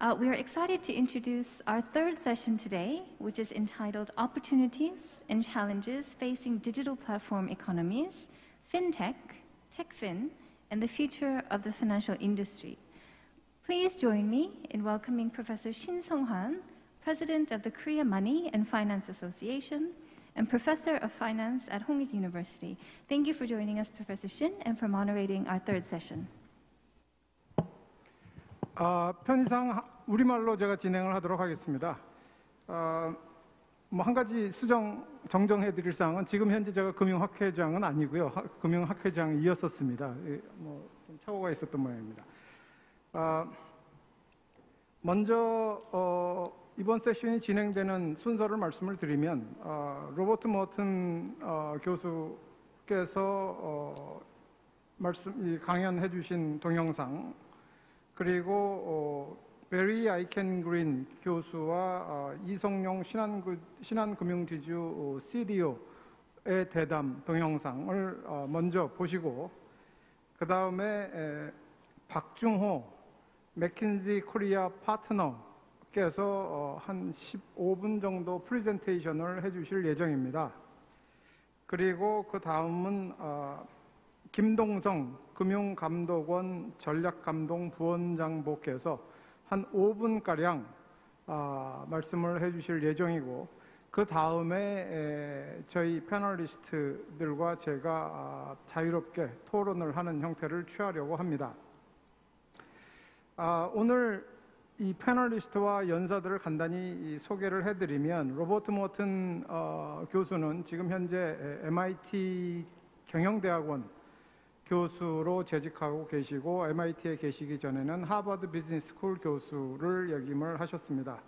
We are excited to introduce our third session today, which is entitled Opportunities and Challenges Facing Digital Platform Economies, FinTech, TechFin, and the Future of the Financial Industry. Please join me in welcoming Professor Shin Sung-hwan, President of the Korea Money and Finance Association, and Professor of Finance at Hongik University. Thank you for joining us, Professor Shin, and for moderating our third session. 편의상 우리말로 제가 진행을 하도록 하겠습니다. 한 가지 정정해 드릴 사항은 지금 현재 제가 금융학회장은 아니고요. 금융학회장이었었습니다. 좀 착오가 있었던 모양입니다. 먼저 이번 세션이 진행되는 순서를 말씀을 드리면 로버트 머튼 교수께서 강연해 주신 동영상, 그리고 베리 아이켄그린 교수와 이성용 신한금융지주 CDO의 대담 동영상을 먼저 보시고, 그 다음에 박중호 맥킨지 코리아 파트너께서 한 15분 정도 프레젠테이션을 해주실 예정입니다. 그리고 그 다음은 김동성 금융감독원 전략감독 부원장보께서 한 5분가량 말씀을 해주실 예정이고, 그 다음에 저희 패널리스트들과 제가 자유롭게 토론을 하는 형태를 취하려고 합니다. 오늘 이 패널리스트와 연사들을 간단히 소개를 해드리면, 로버트 모튼 교수는 지금 현재 MIT 경영대학원 교수로 재직하고 계시고, MIT에 계시기 전에는 하버드 비즈니스 스쿨 교수를 역임을 하셨습니다.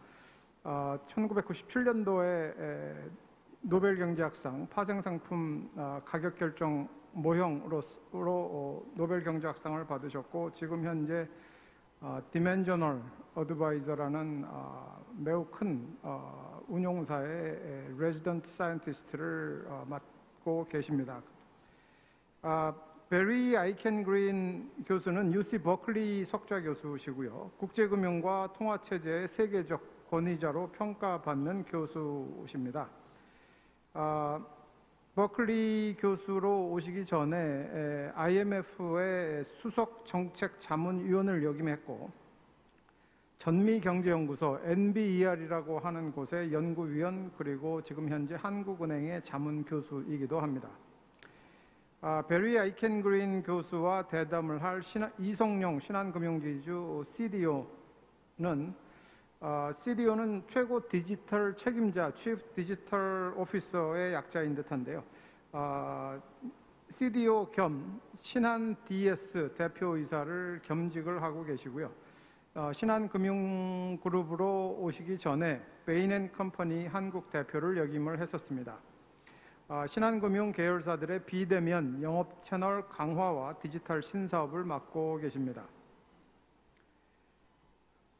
1997년도에 노벨 경제학상 파생상품 가격 결정 모형으로 노벨 경제학상을 받으셨고, 지금 현재 디멘저널 어드바이저라는 매우 큰 운용사의 레지던트 사이언티스트를 맡고 계십니다. 베리 아이켄그린 교수는 UC 버클리 석좌 교수시고요. 국제금융과 통화체제의 세계적 권위자로 평가받는 교수십니다. 버클리 교수로 오시기 전에 IMF의 수석 정책 자문위원을 역임했고, 전미경제연구소 NBER이라고 하는 곳의 연구위원, 그리고 지금 현재 한국은행의 자문교수이기도 합니다. 베리 아이켄그린 교수와 대담을 할 이성용 신한금융지주 CDO는 최고 디지털 책임자, Chief Digital Officer의 약자인 듯한데요. CDO 겸 신한 DS 대표이사를 겸직을 하고 계시고요. 신한금융그룹으로 오시기 전에 베인앤컴퍼니 한국 대표를 역임을 했었습니다. 신한금융 계열사들의 비대면 영업 채널 강화와 디지털 신사업을 맡고 계십니다.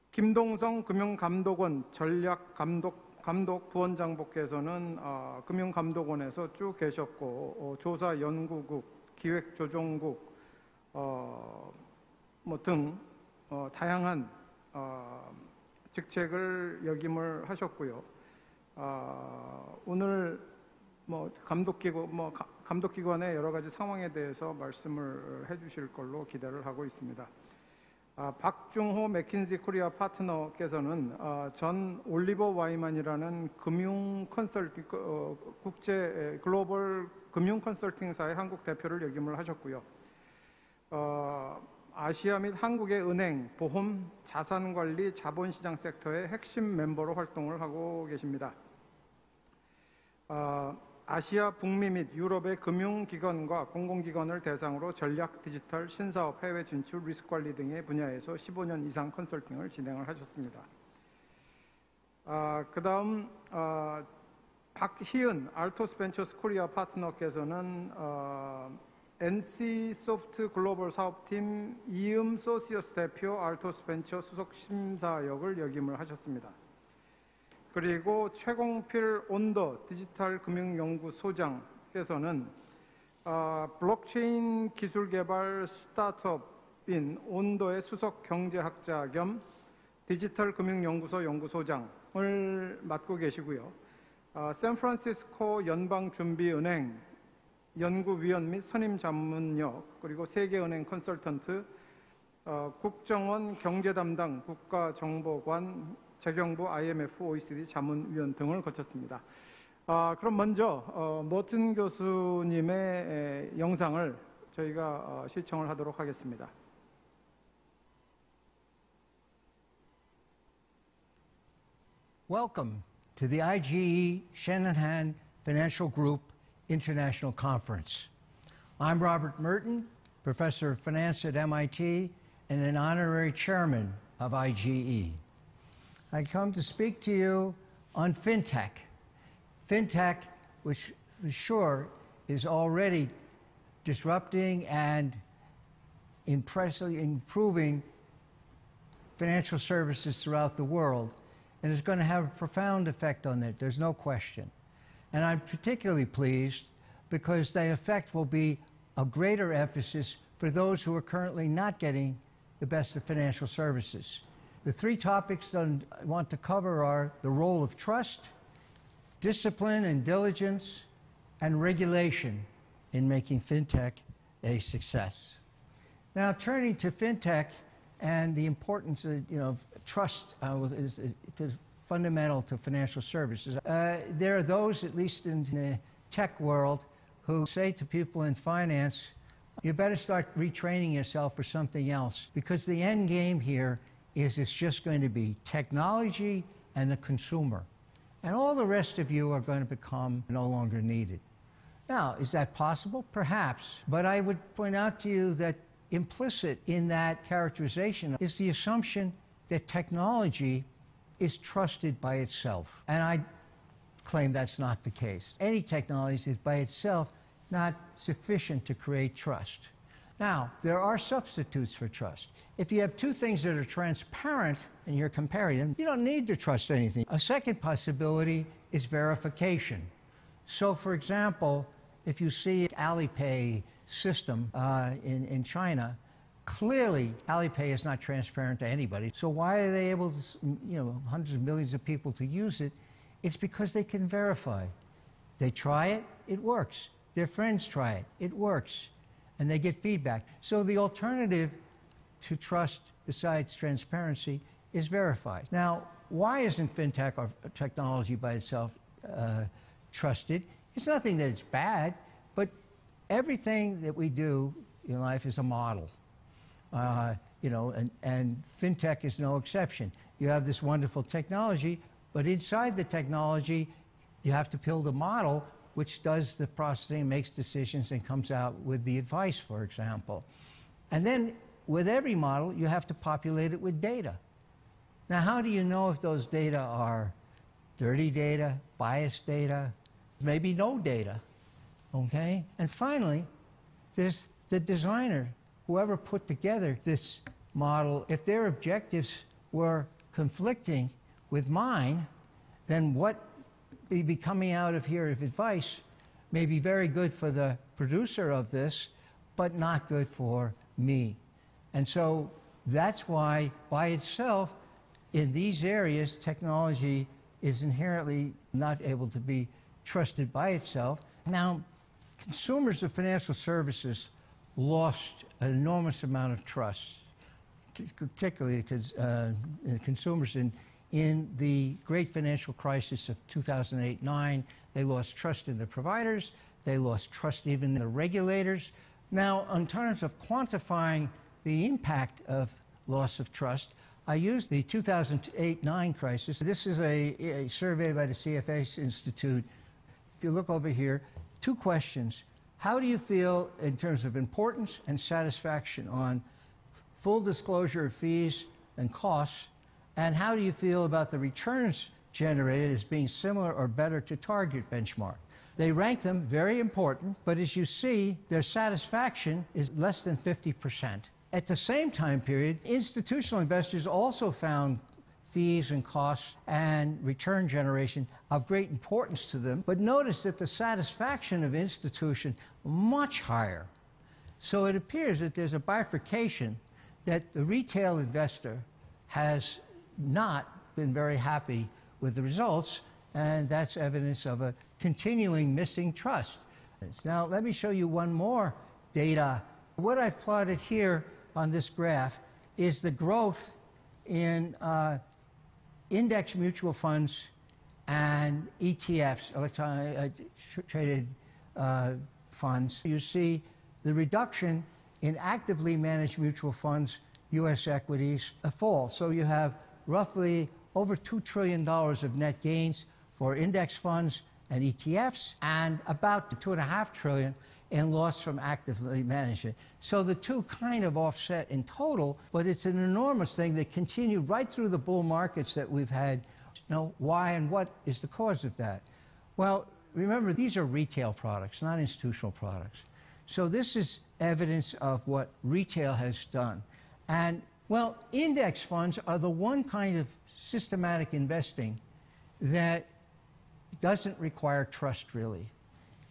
김동성 금융감독원 전략감독 부원장보께서는 금융감독원에서 쭉 계셨고, 조사연구국, 기획조정국 등 다양한 직책을 역임을 하셨고요. 오늘 감독기관의 여러 가지 상황에 대해서 말씀을 해주실 걸로 기대를 하고 있습니다. 박중호 맥킨지 코리아 파트너께서는 전 올리버 와이만이라는 금융 컨설팅 국제 글로벌 금융 컨설팅사의 한국 대표를 역임을 하셨고요. 아시아 및 한국의 은행, 보험, 자산관리, 자본시장 섹터의 핵심 멤버로 활동을 하고 계십니다. 아시아, 북미 및 유럽의 금융기관과 공공기관을 대상으로 전략, 디지털, 신사업, 해외 진출, 리스크 관리 등의 분야에서 15년 이상 컨설팅을 진행을 하셨습니다. 그 다음 박희은 알토스 벤처스 코리아 파트너께서는 NC소프트 글로벌 사업팀 이음 소시어스 대표 알토스 벤처 수석 심사역을 역임을 하셨습니다. 그리고 최공필 온더 디지털 금융연구소장께서는 블록체인 기술 개발 스타트업인 온더의 수석 경제학자 겸 디지털 금융연구소 연구소장을 맡고 계시고요. 샌프란시스코 연방준비은행 연구위원 및 선임 자문역, 그리고 세계은행 컨설턴트, 국정원 경제담당 국가정보관, 재경부 IMF OECD 자문위원 등을 거쳤습니다. 그럼 먼저 모튼 교수님의 영상을 저희가 시청을 하도록 하겠습니다. Welcome to the IGE Shanahan Financial Group International Conference. I'm Robert Merton, Professor of Finance at MIT and an honorary chairman of IGE. I come to speak to you on FinTech. FinTech, which for sure is already disrupting and impressively improving financial services throughout the world, and is going to have a profound effect on it. There's no question. And I'm particularly pleased because the effect will be a greater emphasis for those who are currently not getting the best of financial services. The three topics that I want to cover are the role of trust, discipline and diligence, and regulation in making FinTech a success. Now, turning to FinTech and the importance of trust is fundamental to financial services. There are those, at least in the tech world, who say to people in finance, you better start retraining yourself for something else, because the end game here is it's just going to be technology and the consumer. And all the rest of you are going to become no longer needed. Now, is that possible? Perhaps. But I would point out to you that implicit in that characterization is the assumption that technology is trusted by itself. And I claim that's not the case. Any technology is by itself not sufficient to create trust. Now, there are substitutes for trust. If you have two things that are transparent and you're comparing them, you don't need to trust anything. A second possibility is verification. So, for example, if you see Alipay system in China, clearly Alipay is not transparent to anybody. So why are they able to, hundreds of millions of people to use it? It's because they can verify. They try it, it works. Their friends try it, it works. And they get feedback. So the alternative to trust besides transparency is verified. Now, why isn't FinTech or technology by itself trusted? It's nothing that it's bad, but everything that we do in life is a model. And FinTech is no exception. You have this wonderful technology, but inside the technology, you have to build a model which does the processing, makes decisions, and comes out with the advice, for example. And then with every model, you have to populate it with data. Now, how do you know if those data are dirty data, biased data, maybe no data? Okay? And finally, there's the designer, whoever put together this model. If their objectives were conflicting with mine, then what may be coming out of here of advice may be very good for the producer of this, but not good for me. And so that's why, by itself, in these areas, technology is inherently not able to be trusted by itself. Now, consumers of financial services lost an enormous amount of trust, particularly because consumers in the great financial crisis of 2008-9, they lost trust in the providers, they lost trust even in the regulators. Now, in terms of quantifying the impact of loss of trust, I used the 2008-9 crisis. This is a survey by the CFA Institute. If you look over here, two questions. How do you feel in terms of importance and satisfaction on full disclosure of fees and costs? And how do you feel about the returns generated as being similar or better to target benchmark? They rank them very important, but as you see, their satisfaction is less than 50%. At the same time period, institutional investors also found fees and costs and return generation of great importance to them, but notice that the satisfaction of institution much higher. So it appears that there's a bifurcation, that the retail investor has not been very happy with the results, and that's evidence of a continuing missing trust. Now, let me show you one more data. What I've plotted here on this graph is the growth in index mutual funds and ETFs, electronic traded funds. You see the reduction in actively managed mutual funds, U.S. equities, fall. So you have roughly over $2 trillion of net gains for index funds and ETFs, and about $2.5 trillion in loss from actively management. So the two kind of offset in total, but it's an enormous thing that continued right through the bull markets that we've had. Now, why and what is the cause of that? Well, remember, these are retail products, not institutional products. So this is evidence of what retail has done. And, well, index funds are the one kind of systematic investing that doesn't require trust, really.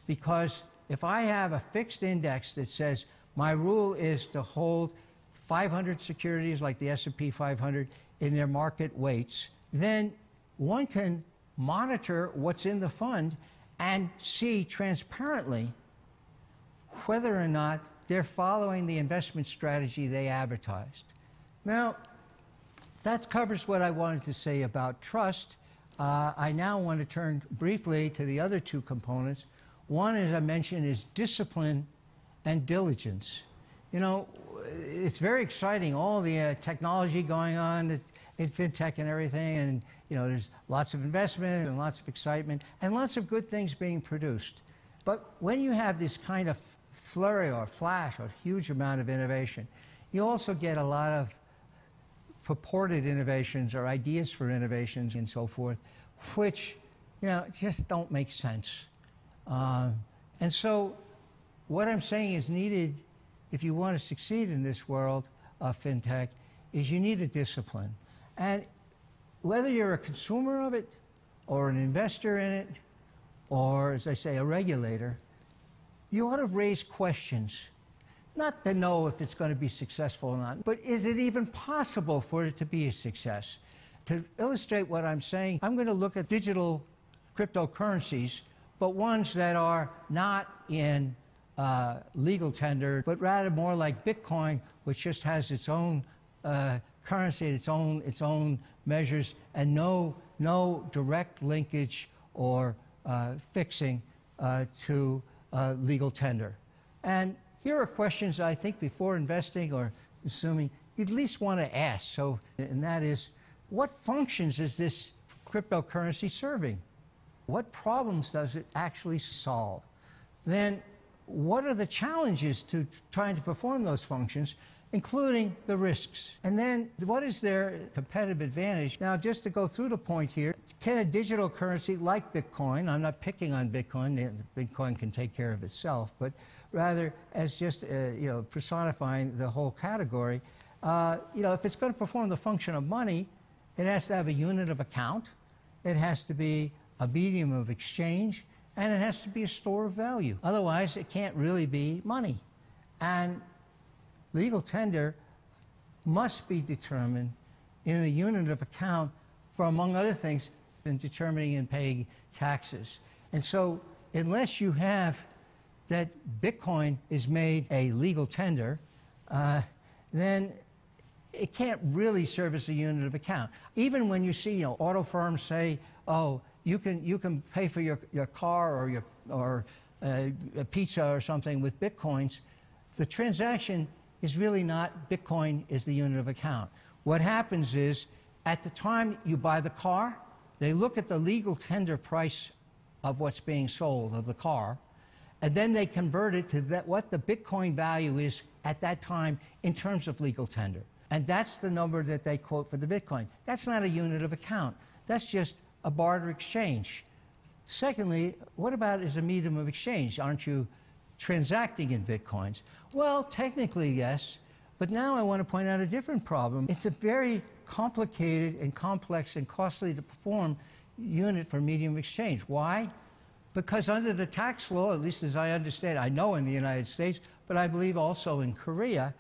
Because if I have a fixed index that says my rule is to hold 500 securities like the S&P 500 in their market weights, then one can monitor what's in the fund and see transparently whether or not they're following the investment strategy they advertised. Now, that covers what I wanted to say about trust. I now want to turn briefly to the other two components. One, as I mentioned, is discipline and diligence. You know, it's very exciting, all the technology going on in fintech and everything, and you know, there's lots of investment and lots of excitement and lots of good things being produced. But when you have this kind of flurry or flash or huge amount of innovation, you also get a lot of purported innovations or ideas for innovations and so forth, which, you know, just don't make sense. And so what I'm saying is needed if you want to succeed in this world of fintech is you need a discipline. And whether you're a consumer of it or an investor in it or, as I say, a regulator, you ought to raise questions. Not to know if it's going to be successful or not, but is it even possible for it to be a success? To illustrate what I'm saying, I'm going to look at digital cryptocurrencies, but ones that are not in legal tender, but rather more like Bitcoin, which just has its own currency, its own measures, and no direct linkage or fixing to legal tender. And here are questions I think before investing or assuming you'd at least want to ask. So, and that is, what functions is this cryptocurrency serving? What problems does it actually solve? Then, what are the challenges to trying to perform those functions, including the risks? And then, what is their competitive advantage? Now, just to go through the point here, can a digital currency like Bitcoin, I'm not picking on Bitcoin, Bitcoin can take care of itself, but rather as just you know, personifying the whole category, you know, if it's going to perform the function of money, it has to have a unit of account, it has to be a medium of exchange, and it has to be a store of value. Otherwise, it can't really be money. And legal tender must be determined in a unit of account for, among other things, in determining and paying taxes. And so, unless you have that Bitcoin is made a legal tender, then it can't really serve as a unit of account. Even when you see, you know, auto firms say, oh, you can pay for your car or a pizza or something with Bitcoins, the transaction is really not Bitcoin is the unit of account. What happens is, at the time you buy the car, they look at the legal tender price of what's being sold, of the car, and then they convert it to what the Bitcoin value is at that time in terms of legal tender. And that's the number that they quote for the Bitcoin. That's not a unit of account. That's just a barter exchange. Secondly, what about as a medium of exchange? Aren't you transacting in Bitcoins? Well, technically, yes. But now I want to point out a different problem. It's a very complicated and complex and costly to perform unit for medium of exchange. Why? Because under the tax law, at least as I understand, I know in the United States, but I believe also in Korea,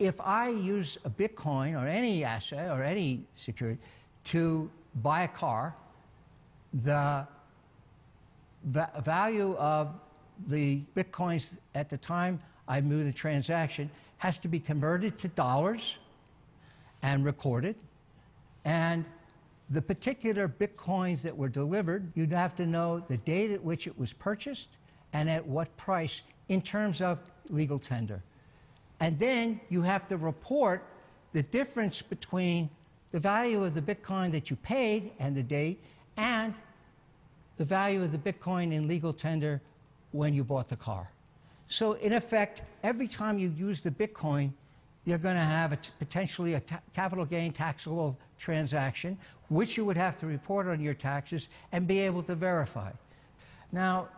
if I use a Bitcoin or any asset or any security to buy a car, the value of the Bitcoins at the time I move the transaction has to be converted to dollars and recorded. And the particular Bitcoins that were delivered, you'd have to know the date at which it was purchased and at what price in terms of legal tender. And then you have to report the difference between the value of the Bitcoin that you paid and the date and the value of the Bitcoin in legal tender when you bought the car. So in effect, every time you use the Bitcoin, you're going to have potentially a capital gain taxable transaction, which you would have to report on your taxes and be able to verify. Now,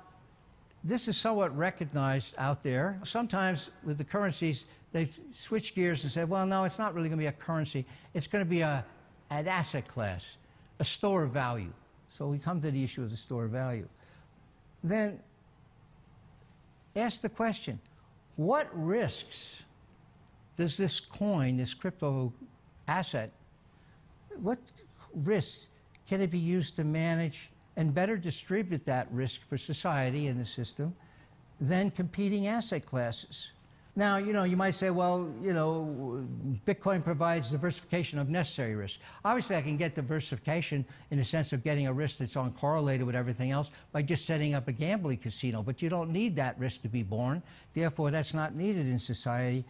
this is somewhat recognized out there. Sometimes with the currencies, they've switched gears and said, well, no, it's not really going to be a currency. It's going to be an asset class, a store of value. So we come to the issue of the store of value. Then ask the question, what risks does this coin, this crypto asset, what risks can it be used to manage and better distribute that risk for society in the system than competing asset classes? Now, you might say, well, Bitcoin provides diversification of necessary risk. Obviously, I can get diversification in the sense of getting a risk that's uncorrelated with everything else by just setting up a gambling casino, but you don't need that risk to be borne. Therefore, that's not needed in society.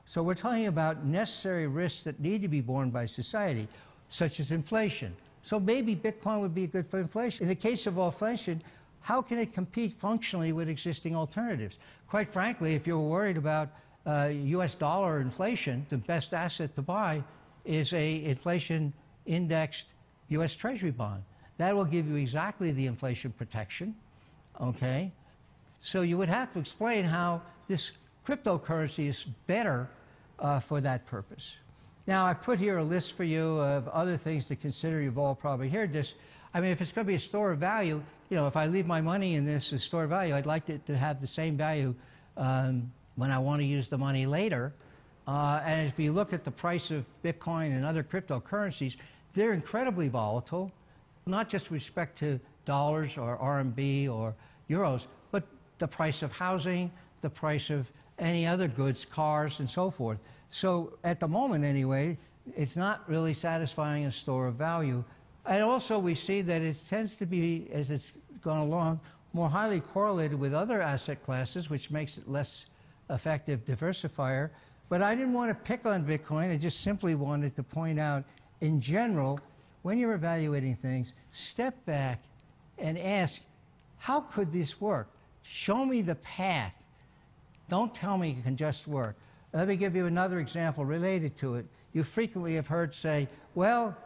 So we're talking about necessary risks that need to be borne by society, such as inflation. So maybe Bitcoin would be good for inflation. In the case of inflation, how can it compete functionally with existing alternatives? Quite frankly, if you're worried about US dollar inflation, the best asset to buy is a inflation-indexed US Treasury bond. That will give you exactly the inflation protection, okay? So you would have to explain how this cryptocurrency is better for that purpose. Now, I put here a list for you of other things to consider. You've all probably heard this. I mean, if it's going to be a store of value, if I leave my money in this as store of value, I'd like it to have the same value when I want to use the money later. And if you look at the price of Bitcoin and other cryptocurrencies, they're incredibly volatile, not just with respect to dollars or RMB or euros, but the price of housing, the price of any other goods, cars, and so forth. So at the moment, anyway, it's not really satisfying a store of value. And also we see that it tends to be, as it's gone along, more highly correlated with other asset classes, which makes it less effective diversifier. But I didn't want to pick on Bitcoin. I just simply wanted to point out, in general, when you're evaluating things, step back and ask, how could this work? Show me the path. Don't tell me it can just work. Let me give you another example related to it. You frequently have heard say, well,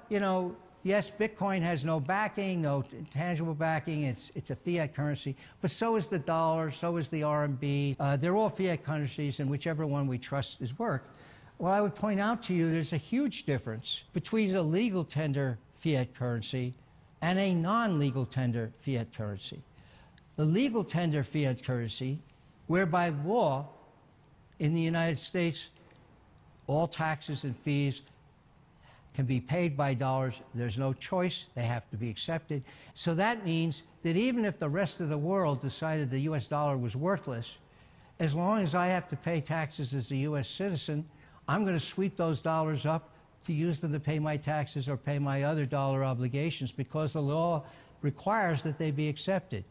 yes, Bitcoin has no backing, no tangible backing. It's a fiat currency. But so is the dollar, so is the RMB. They're all fiat currencies, and whichever one we trust is worked. Well, I would point out to you there's a huge difference between a legal tender fiat currency and a non-legal tender fiat currency. The legal tender fiat currency, whereby law in the United States, all taxes and fees can be paid by dollars. There's no choice. They have to be accepted. So that means that even if the rest of the world decided the US dollar was worthless, as long as I have to pay taxes as a US citizen, I'm going to sweep those dollars up to use them to pay my taxes or pay my other dollar obligations because the law requires that they be accepted.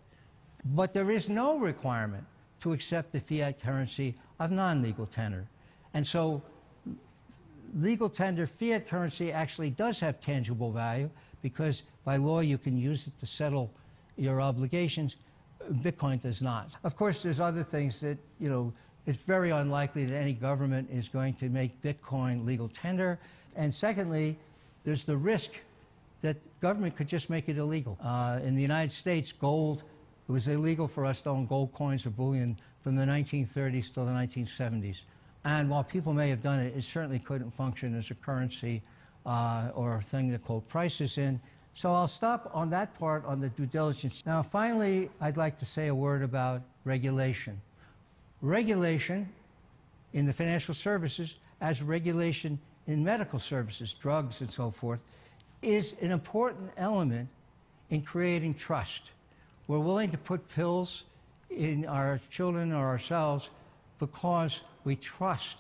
But there is no requirement to accept the fiat currency of non-legal tender. And so legal tender fiat currency actually does have tangible value because by law you can use it to settle your obligations. Bitcoin does not. Of course, there's other things that, it's very unlikely that any government is going to make Bitcoin legal tender. And secondly, there's the risk that government could just make it illegal. In the United States, gold, it was illegal for us to own gold coins or bullion from the 1930s till the 1970s. And while people may have done it, it certainly couldn't function as a currency or a thing to quote prices in. So I'll stop on that part on the due diligence. Now, finally, I'd like to say a word about regulation. Regulation in the financial services as regulation in medical services, drugs and so forth, is an important element in creating trust. We're willing to put pills in our children or ourselves because we trust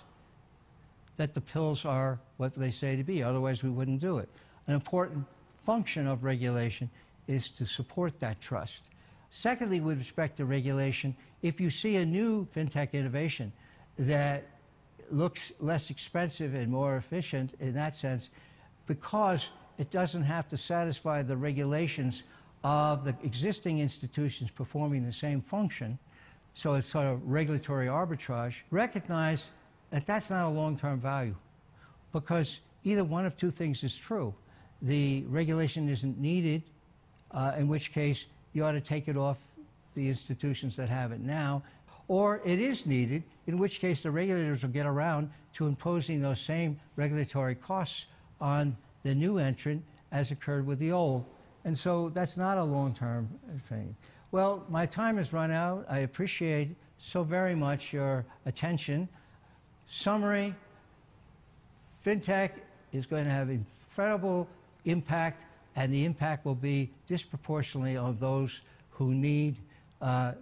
that the pills are what they say to be. Otherwise, we wouldn't do it. An important function of regulation is to support that trust. Secondly, with respect to regulation, if you see a new fintech innovation that looks less expensive and more efficient in that sense, because it doesn't have to satisfy the regulations of the existing institutions performing the same function, so it's sort of regulatory arbitrage, recognize that that's not a long-term value, because either one of two things is true. The regulation isn't needed, in which case you ought to take it off the institutions that have it now, or it is needed, in which case the regulators will get around to imposing those same regulatory costs on the new entrant as occurred with the old. And so that's not a long-term thing. Well, my time has run out. I appreciate so very much your attention. Summary, FinTech is going to have incredible impact, and the impact will be disproportionately on those who need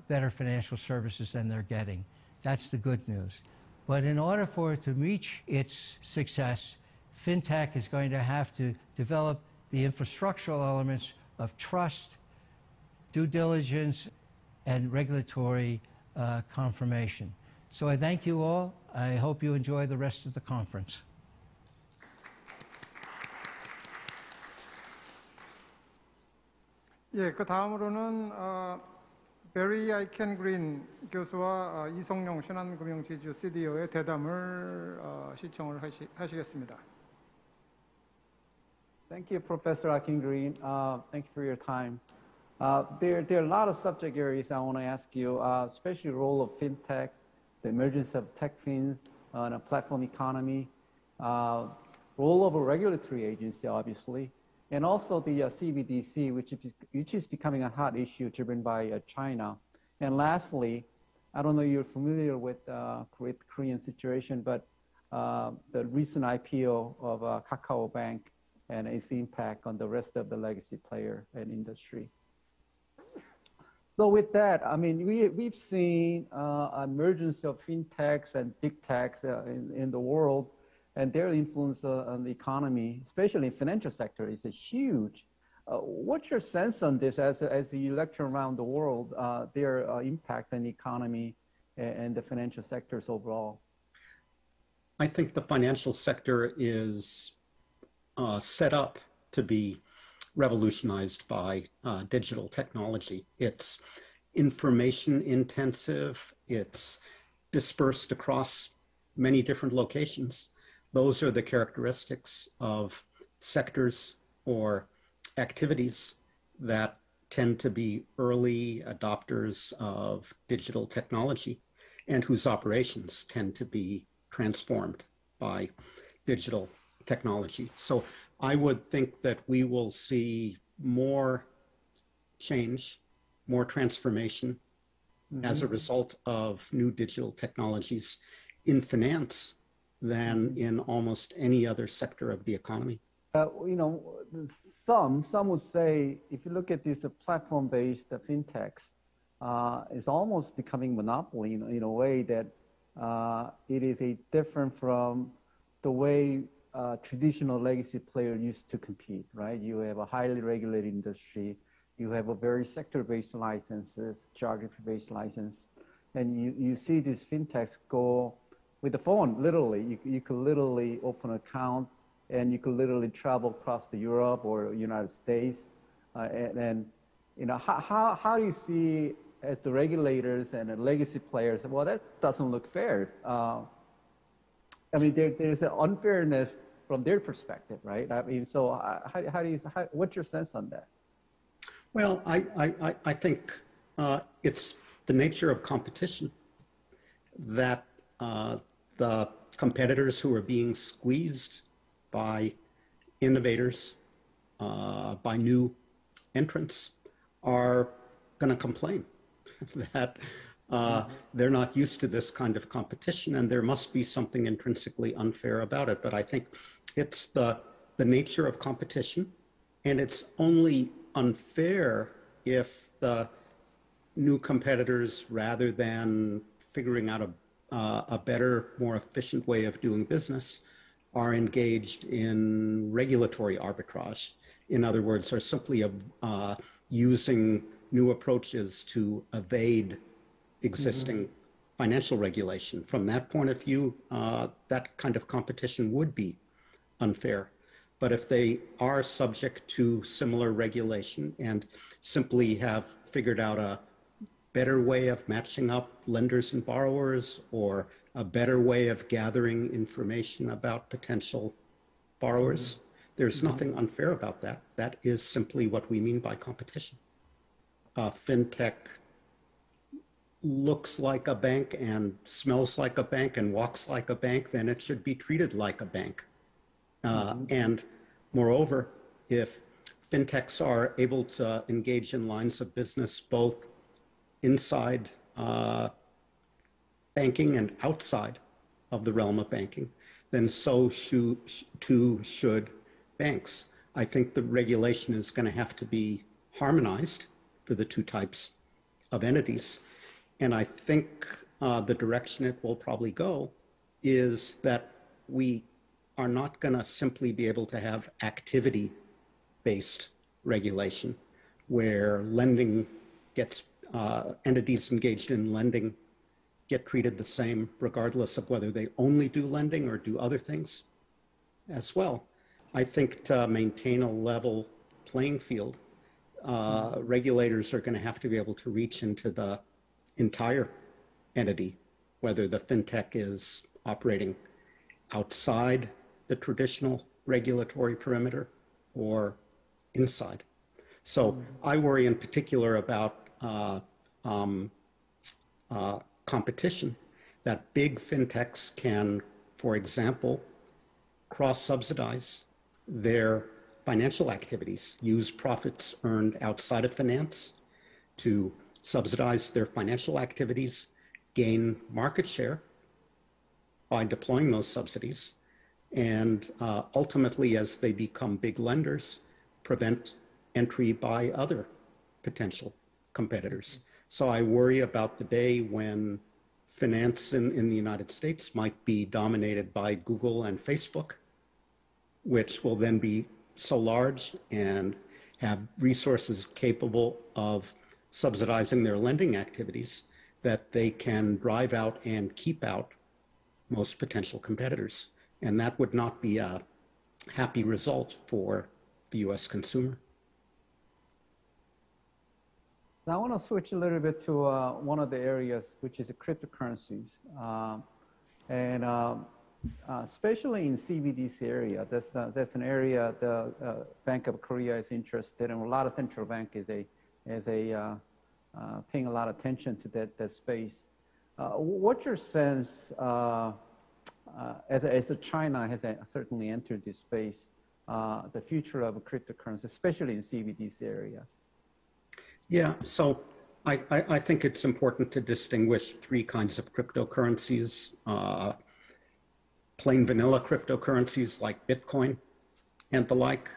better financial services than they're getting. That's the good news. But in order for it to reach its success, FinTech is going to have to develop the infrastructural elements of trust, due diligence, and regulatory confirmation. So I thank you all. I hope you enjoy the rest of the conference. 예, 그 다음으로는 베리 아이켄 그린 교수와 이성용 신한금융지주 CDO의 대담을 시청을 하시겠습니다. Thank you, Professor Akin Green. Thank you for your time. There are a lot of subject areas I want to ask you, especially the role of fintech, the emergence of tech fins in a platform economy, role of a regulatory agency, obviously, and also the CBDC, which is becoming a hot issue driven by China. And lastly, I don't know if you're familiar with the Korean situation, but the recent IPO of Kakao Bank and its impact on the rest of the legacy player and industry. So with that, I mean, we've seen emergence of fintechs and big techs in the world, and their influence on the economy, especially in financial sector, is huge. What's your sense on this as you lecture around the world, their impact on the economy and the financial sectors overall? I think the financial sector is set up to be revolutionized by digital technology. It's information intensive, it's dispersed across many different locations. Those are the characteristics of sectors or activities that tend to be early adopters of digital technology and whose operations tend to be transformed by digital technology. So I would think that we will see more change, more transformation as a result of new digital technologies in finance than in almost any other sector of the economy. You know, some would say, if you look at these platform-based fintechs, it's almost becoming monopoly in a way that it is different from the way traditional legacy player used to compete, right? You have a highly regulated industry. You have a very sector-based licenses, geography-based license. And you see these fintechs go with the phone, literally. You could literally open an account and you could literally travel across to Europe or United States. And you know, how do you see as the regulators and the legacy players, well, that doesn't look fair. I mean, there's an unfairness from their perspective, right? I mean, so what's your sense on that? Well, I think it's the nature of competition that the competitors who are being squeezed by innovators, by new entrants, are going to complain that They're not used to this kind of competition, and there must be something intrinsically unfair about it. But I think it's the nature of competition, and it's only unfair if the new competitors, rather than figuring out a better, more efficient way of doing business, are engaged in regulatory arbitrage. In other words, are simply using new approaches to evade existing financial regulation. From that point of view, that kind of competition would be unfair. But if they are subject to similar regulation and simply have figured out a better way of matching up lenders and borrowers, or a better way of gathering information about potential borrowers, there's nothing unfair about that. That is simply what we mean by competition. FinTech looks like a bank and smells like a bank and walks like a bank, then it should be treated like a bank. And moreover, if FinTechs are able to engage in lines of business both inside banking and outside of the realm of banking, then so too should banks. I think the regulation is going to have to be harmonized for the two types of entities. And I think the direction it will probably go is that we are not going to simply be able to have activity-based regulation where lending gets, entities engaged in lending get treated the same regardless of whether they only do lending or do other things as well. I think to maintain a level playing field, regulators are going to have to be able to reach into the entire entity, whether the FinTech is operating outside the traditional regulatory perimeter or inside. So I worry in particular about competition, that big FinTechs can, for example, cross-subsidize their financial activities, use profits earned outside of finance to subsidize their financial activities, gain market share by deploying those subsidies, and ultimately, as they become big lenders, prevent entry by other potential competitors. So I worry about the day when finance in the United States might be dominated by Google and Facebook, which will then be so large and have resources capable of subsidizing their lending activities that they can drive out and keep out most potential competitors. And that would not be a happy result for the US consumer. Now I want to switch a little bit to one of the areas, which is the cryptocurrencies. Especially in CBDC area, that's an area the Bank of Korea is interested in. A lot of central bank is paying a lot of attention to that space. What's your sense, as China has certainly entered this space, the future of cryptocurrency, especially in CBDC area? Yeah, so I think it's important to distinguish three kinds of cryptocurrencies. Plain vanilla cryptocurrencies like Bitcoin and the like,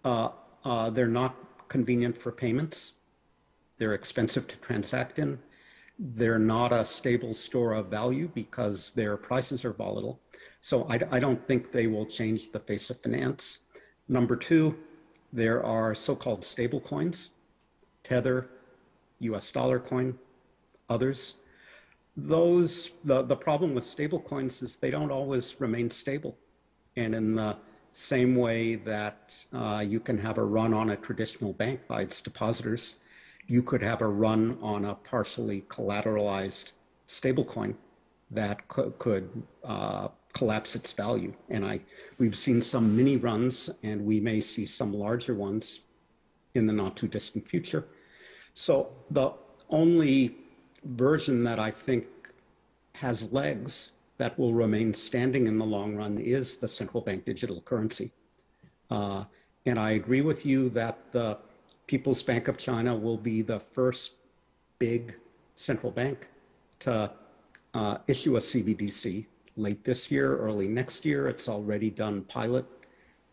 they're not convenient for payments. They're expensive to transact in. They're not a stable store of value because their prices are volatile. So I don't think they will change the face of finance. Number two, there are so-called stable coins, Tether, US dollar coin, others. Those, the problem with stable coins is they don't always remain stable. And in the same way that you can have a run on a traditional bank by its depositors, you could have a run on a partially collateralized stablecoin that could collapse its value. And we've seen some mini runs, and we may see some larger ones in the not too distant future. So the only version that I think has legs that will remain standing in the long run is the central bank digital currency. And I agree with you that the People's Bank of China will be the first big central bank to issue a CBDC late this year, early next year. It's already done pilot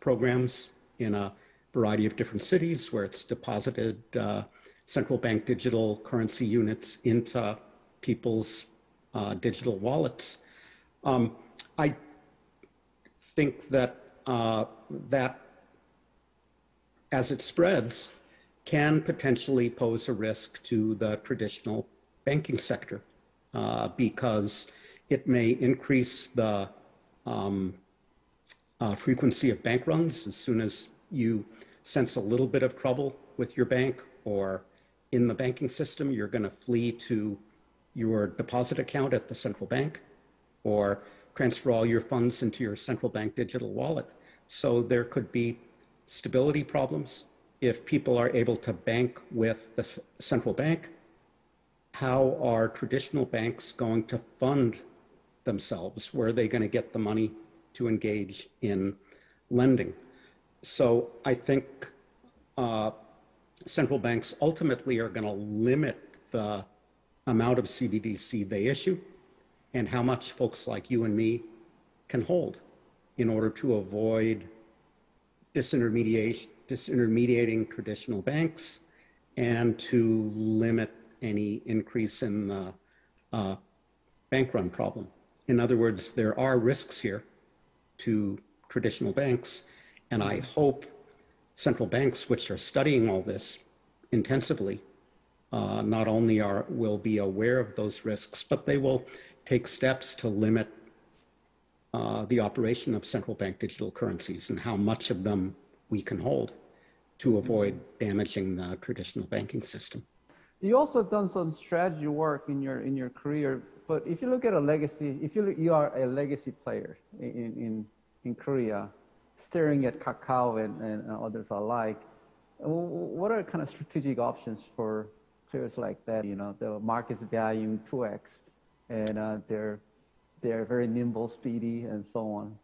programs in a variety of different cities where it's deposited central bank digital currency units into people's digital wallets. I think that that, as it spreads, can potentially pose a risk to the traditional banking sector because it may increase the frequency of bank runs. As soon as you sense a little bit of trouble with your bank or in the banking system, you're going to flee to your deposit account at the central bank or transfer all your funds into your central bank digital wallet. So there could be stability problems. If people are able to bank with the central bank, how are traditional banks going to fund themselves? Where are they going to get the money to engage in lending? So I think central banks ultimately are going to limit the amount of CBDC they issue and how much folks like you and me can hold in order to avoid disintermediating traditional banks and to limit any increase in the bank run problem. In other words, there are risks here to traditional banks, and I hope central banks, which are studying all this intensively, not only will be aware of those risks, but they will take steps to limit the operation of central bank digital currencies and how much of them we can hold to avoid damaging the traditional banking system. You also done some strategy work in your career, but if you look at a legacy, you are a legacy player in Korea, staring at Kakao and others alike. What are kind of strategic options for players like that? You know, the market's valuing 2x, and they're very nimble, speedy, and so on.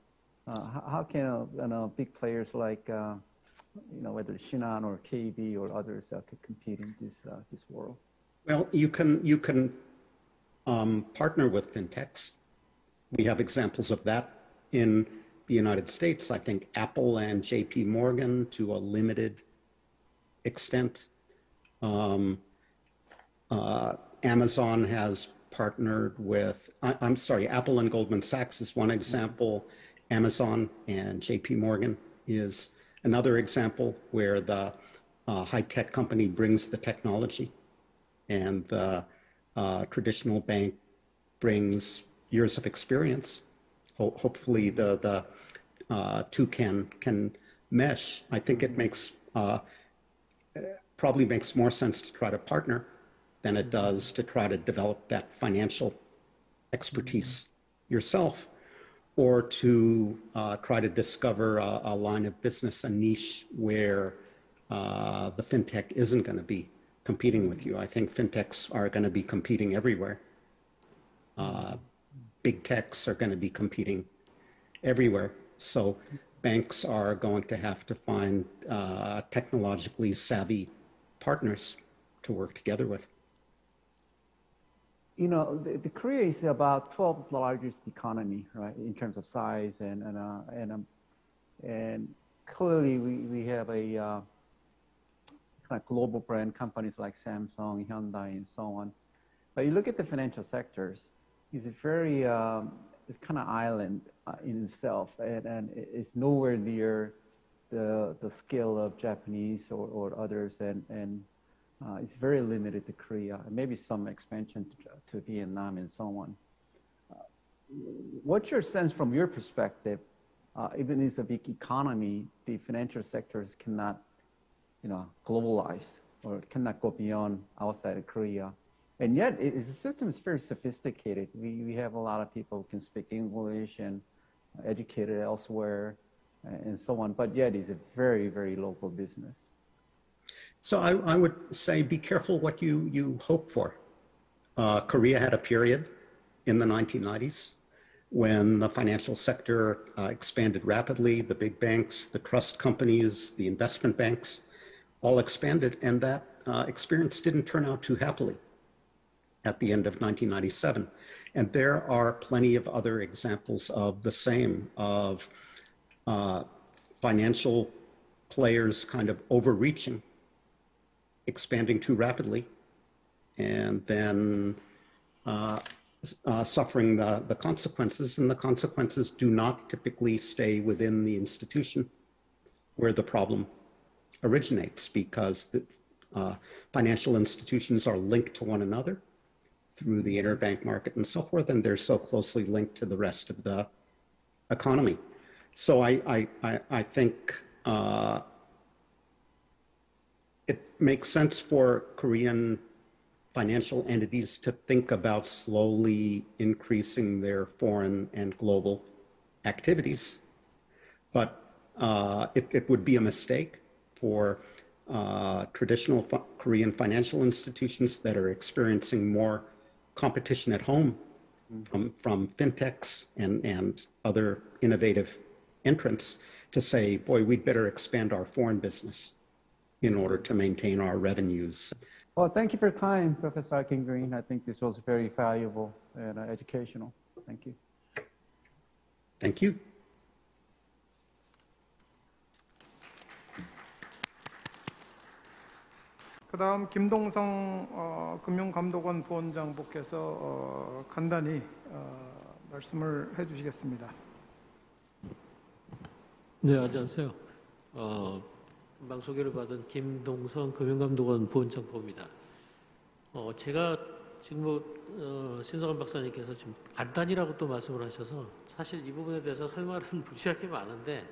How can big players like whether Shinhan or KB or others could compete in this world? Well, you can partner with fintechs. We have examples of that in the United States. I think Apple and JP Morgan to a limited extent. Amazon has partnered with, I'm sorry, Apple and Goldman Sachs is one example. Amazon and JP Morgan is another example where the high-tech company brings the technology and the traditional bank brings years of experience. Hopefully the two can mesh. I think it makes probably makes more sense to try to partner than it does to try to develop that financial expertise yourself, or to try to discover a line of business, a niche where the fintech isn't going to be competing with you. I think fintechs are going to be competing everywhere. Big techs are going to be competing everywhere. So banks are going to have to find technologically savvy partners to work together with. You know, the Korea is about 12th largest economy, right, in terms of size, and clearly we have a kind of global brand companies like Samsung, Hyundai, and so on. But you look at the financial sectors, it's very it's kind of island in itself, and it's nowhere near the scale of Japanese or others, and it's very limited to Korea, and maybe some expansion to Vietnam and so on. What's your sense from your perspective? Even in a big economy, the financial sectors cannot, globalize or cannot go beyond outside of Korea. And yet, the system is very sophisticated. We have a lot of people who can speak English and educated elsewhere and so on, but yet it's a very, very local business. So I would say be careful what you hope for. Korea had a period in the 1990s when the financial sector expanded rapidly. The big banks, the trust companies, the investment banks all expanded, and that experience didn't turn out too happily. at the end of 1997. And there are plenty of other examples of the same, of financial players kind of overreaching, expanding too rapidly, and then suffering the consequences. And the consequences do not typically stay within the institution where the problem originates, because financial institutions are linked to one another through the interbank market and so forth, and they're so closely linked to the rest of the economy. So I think it makes sense for Korean financial entities to think about slowly increasing their foreign and global activities, but it would be a mistake for traditional Korean financial institutions that are experiencing more competition at home from fintechs and other innovative entrants to say, boy, we'd better expand our foreign business in order to maintain our revenues. Well, thank you for your time, Professor Arkin-Green. I think this was very valuable and educational. Thank you. Thank you. 그다음 김동성 금융감독원 부원장께서 간단히 말씀을 해주시겠습니다. 네, 안녕하세요. 금방 소개를 받은 김동성 금융감독원 부원장입니다. 제가 지금 신성한 박사님께서 지금 간단히라고 또 말씀을 하셔서 사실 이 부분에 대해서 할 말은 무지하게 많은데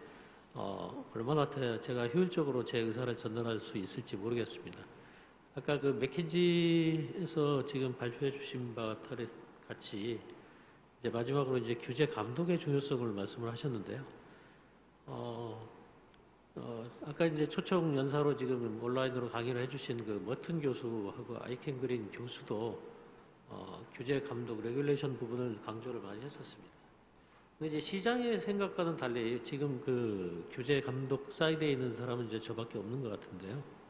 얼마나 제가 효율적으로 제 의사를 전달할 수 있을지 모르겠습니다. 아까 그 맥킨지에서 지금 발표해 주신 바와 같이 이제 마지막으로 이제 규제 감독의 중요성을 말씀을 하셨는데요. 아까 이제 초청 연사로 지금 온라인으로 강의를 해주신 그 머튼 교수하고 아이켄그린 교수도 규제 감독, 레귤레이션 부분을 강조를 많이 했었습니다. 근데 이제 시장의 생각과는 달리 지금 그 규제 감독 사이드에 있는 사람은 이제 저밖에 없는 것 같은데요.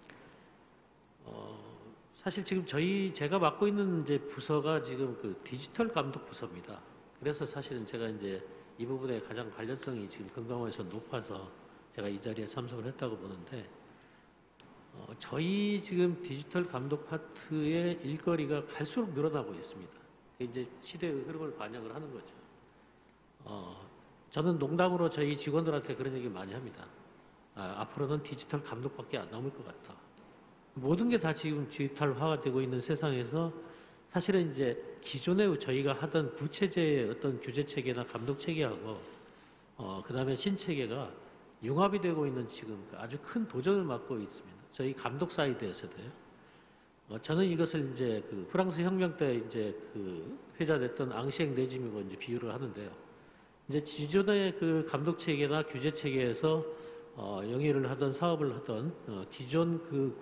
사실 지금 제가 맡고 있는 이제 부서가 지금 그 디지털 감독 부서입니다. 그래서 사실은 제가 이제 이 부분에 가장 관련성이 지금 금감원에서 높아서 제가 이 자리에 참석을 했다고 보는데, 저희 지금 디지털 감독 파트의 일거리가 갈수록 늘어나고 있습니다. 이제 시대의 흐름을 반영을 하는 거죠. 저는 농담으로 저희 직원들한테 그런 얘기 많이 합니다. 앞으로는 디지털 감독밖에 안 남을 것 같다. 모든 게 다 지금 디지털화가 되고 있는 세상에서 사실은 이제 기존에 저희가 하던 구체제의 어떤 규제 체계나 감독 체계하고 그 다음에 신체계가 융합이 되고 있는 지금 아주 큰 도전을 맞고 있습니다. 저희 감독 사이드에서도요. 저는 이것을 이제 그 프랑스 혁명 때 이제 그 회자됐던 앙시앵 레짐이고 이제 비유를 하는데요. 이제 기존의 그 감독 체계나 규제 체계에서 영위를 하던 사업을 하던 기존 그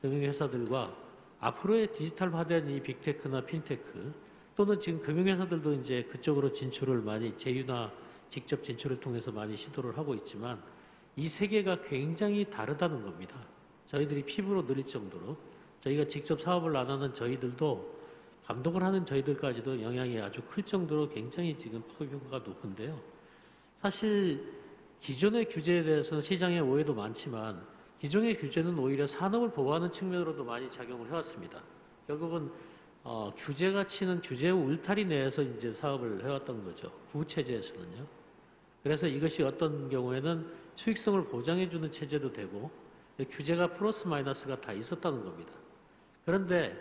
금융회사들과 앞으로의 디지털화된 이 빅테크나 핀테크 또는 지금 금융회사들도 이제 그쪽으로 진출을 많이 제휴나 직접 진출을 통해서 많이 시도를 하고 있지만 이 세계가 굉장히 다르다는 겁니다. 저희들이 피부로 느낄 정도로 저희가 직접 사업을 안 하는 저희들도 감독을 하는 저희들까지도 영향이 아주 클 정도로 굉장히 지금 효과가 높은데요. 사실 기존의 규제에 대해서는 시장의 오해도 많지만 기존의 규제는 오히려 산업을 보호하는 측면으로도 많이 작용을 해왔습니다. 결국은 규제가 치는 규제 울타리 내에서 이제 사업을 해왔던 거죠. 구체제에서는요. 그래서 이것이 어떤 경우에는 수익성을 보장해주는 체제도 되고 규제가 플러스 마이너스가 다 있었다는 겁니다. 그런데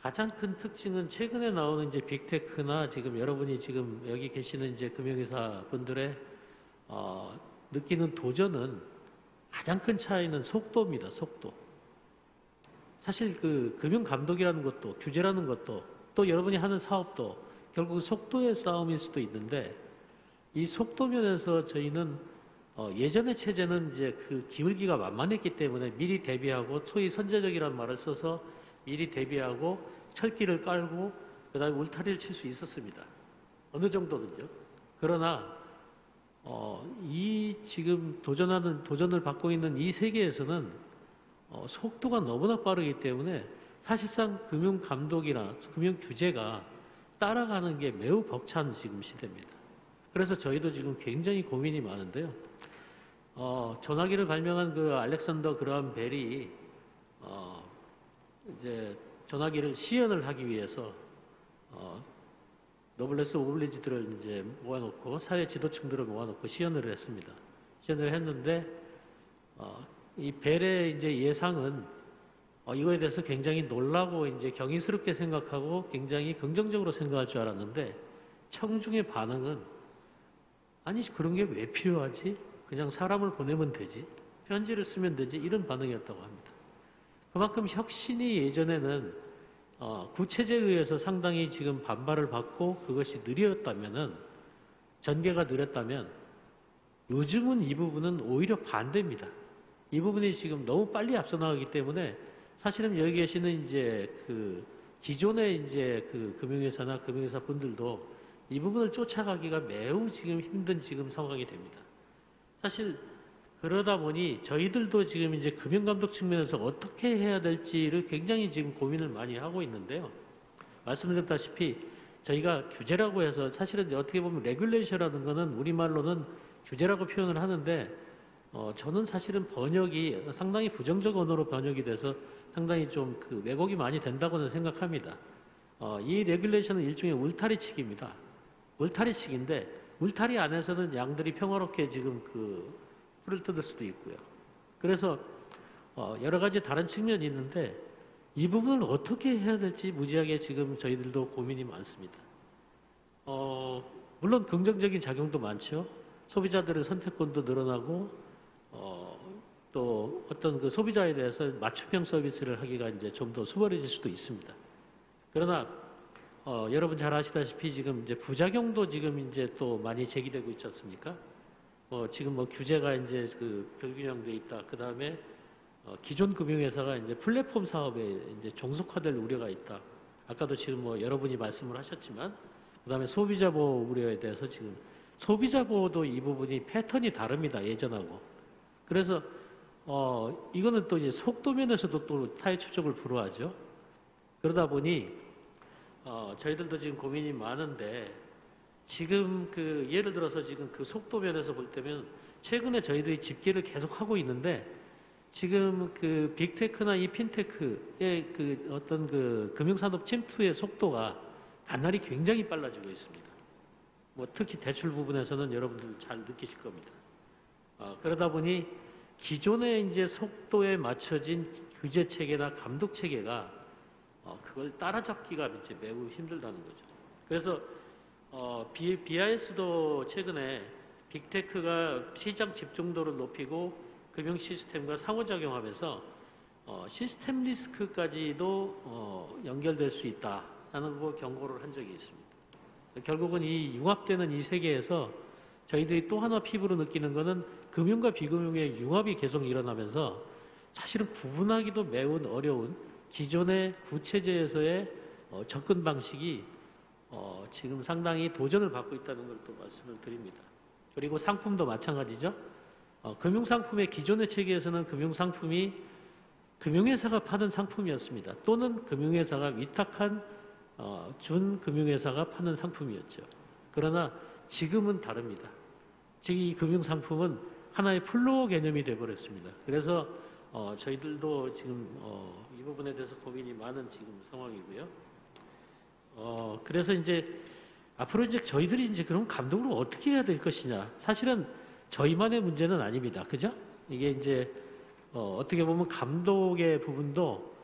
가장 큰 특징은 최근에 나오는 이제 빅테크나 지금 여러분이 지금 여기 계시는 이제 금융회사 분들의 느끼는 도전은 가장 큰 차이는 속도입니다. 속도. 사실 그 금융 감독이라는 것도 규제라는 것도 또 여러분이 하는 사업도 결국 속도의 싸움일 수도 있는데 이 속도 면에서 저희는 예전의 체제는 이제 그 기울기가 만만했기 때문에 미리 대비하고 소위 선제적이라는 말을 써서 미리 대비하고 철기를 깔고 그다음에 울타리를 칠 수 있었습니다. 어느 정도는요. 그러나 이 지금 도전을 받고 있는 이 세계에서는 속도가 너무나 빠르기 때문에 사실상 금융 감독이나 금융 규제가 따라가는 게 매우 벅찬 지금 시대입니다. 그래서 저희도 지금 굉장히 고민이 많은데요. 전화기를 발명한 그 알렉산더 그라함 벨이 이제 전화기를 시연을 하기 위해서 노블레스 오블리지들을 이제 모아놓고 사회 지도층들을 모아놓고 시연을 했습니다. 시연을 했는데 이 벨의 이제 예상은 이거에 대해서 굉장히 놀라고 이제 경이스럽게 생각하고 굉장히 긍정적으로 생각할 줄 알았는데 청중의 반응은 아니 그런 게 왜 필요하지? 그냥 사람을 보내면 되지. 편지를 쓰면 되지. 이런 반응이었다고 합니다. 그만큼 혁신이 예전에는 구체제에 의해서 상당히 지금 반발을 받고 그것이 느렸다면은 전개가 느렸다면 요즘은 이 부분은 오히려 반대입니다. 이 부분이 지금 너무 빨리 앞서 나가기 때문에 사실은 여기 계시는 이제 그 기존의 이제 그 금융회사나 금융회사 분들도 이 부분을 쫓아가기가 매우 지금 힘든 지금 상황이 됩니다. 사실 그러다 보니 저희들도 지금 이제 금융감독 측면에서 어떻게 해야 될지를 굉장히 지금 고민을 많이 하고 있는데요. 말씀드렸다시피 저희가 규제라고 해서 사실은 어떻게 보면 레귤레이션이라는 거는 우리말로는 규제라고 표현을 하는데 저는 사실은 번역이 상당히 부정적 언어로 번역이 돼서 상당히 좀 그 왜곡이 많이 된다고는 생각합니다. 이 레귤레이션은 일종의 울타리치기입니다. 울타리치기인데 울타리 안에서는 양들이 평화롭게 지금 그 풀을 뜯을 수도 있고요. 그래서 여러 가지 다른 측면이 있는데 이 부분을 어떻게 해야 될지 무지하게 지금 저희들도 고민이 많습니다. 물론 긍정적인 작용도 많죠. 소비자들의 선택권도 늘어나고 또 어떤 그 소비자에 대해서 맞춤형 서비스를 하기가 이제 좀 더 수월해질 수도 있습니다. 그러나 여러분 잘 아시다시피 지금 이제 부작용도 지금 이제 또 많이 제기되고 있지 않습니까? 지금 뭐 규제가 이제 그 불균형돼 있다. 그 다음에 기존 금융회사가 이제 플랫폼 사업에 이제 종속화될 우려가 있다. 아까도 지금 뭐 여러분이 말씀을 하셨지만, 그 다음에 소비자 보호 우려에 대해서 지금 소비자 보호도 이 부분이 패턴이 다릅니다. 예전하고. 그래서 이거는 또 이제 속도 면에서도 또 타의 추적을 불허하죠. 그러다 보니 저희들도 지금 고민이 많은데 지금 그 예를 들어서 지금 그 속도 면에서 볼 때면 최근에 저희들이 집계를 계속 하고 있는데 지금 그 빅테크나 이 핀테크의 그 어떤 그 금융산업 침투의 속도가 단날이 굉장히 빨라지고 있습니다. 뭐 특히 대출 부분에서는 여러분들 잘 느끼실 겁니다. 그러다 보니 기존의 이제 속도에 맞춰진 규제 체계나 감독 체계가 그걸 따라잡기가 이제 매우 힘들다는 거죠. 그래서 BIS도 최근에 빅테크가 시장 집중도를 높이고 금융 시스템과 상호작용하면서 시스템 리스크까지도 연결될 수 있다라는 거 경고를 한 적이 있습니다. 결국은 이 융합되는 이 세계에서 저희들이 또 하나 피부로 느끼는 것은 금융과 비금융의 융합이 계속 일어나면서 사실은 구분하기도 매우 어려운 기존의 구체제에서의 접근 방식이 지금 상당히 도전을 받고 있다는 걸 또 말씀을 드립니다. 그리고 상품도 마찬가지죠. 금융상품의 기존의 체계에서는 금융상품이 금융회사가 파는 상품이었습니다. 또는 금융회사가 위탁한 준금융회사가 파는 상품이었죠. 그러나 지금은 다릅니다. 지금 이 금융상품은 하나의 플로어 개념이 되어버렸습니다. 그래서 저희들도 지금 이 부분에 대해서 고민이 많은 지금 상황이고요. 그래서 이제 앞으로 이제 저희들이 이제 그럼 감독을 어떻게 해야 될 것이냐. 사실은 저희만의 문제는 아닙니다. 그죠? 이게 이제 어떻게 보면 감독의 부분도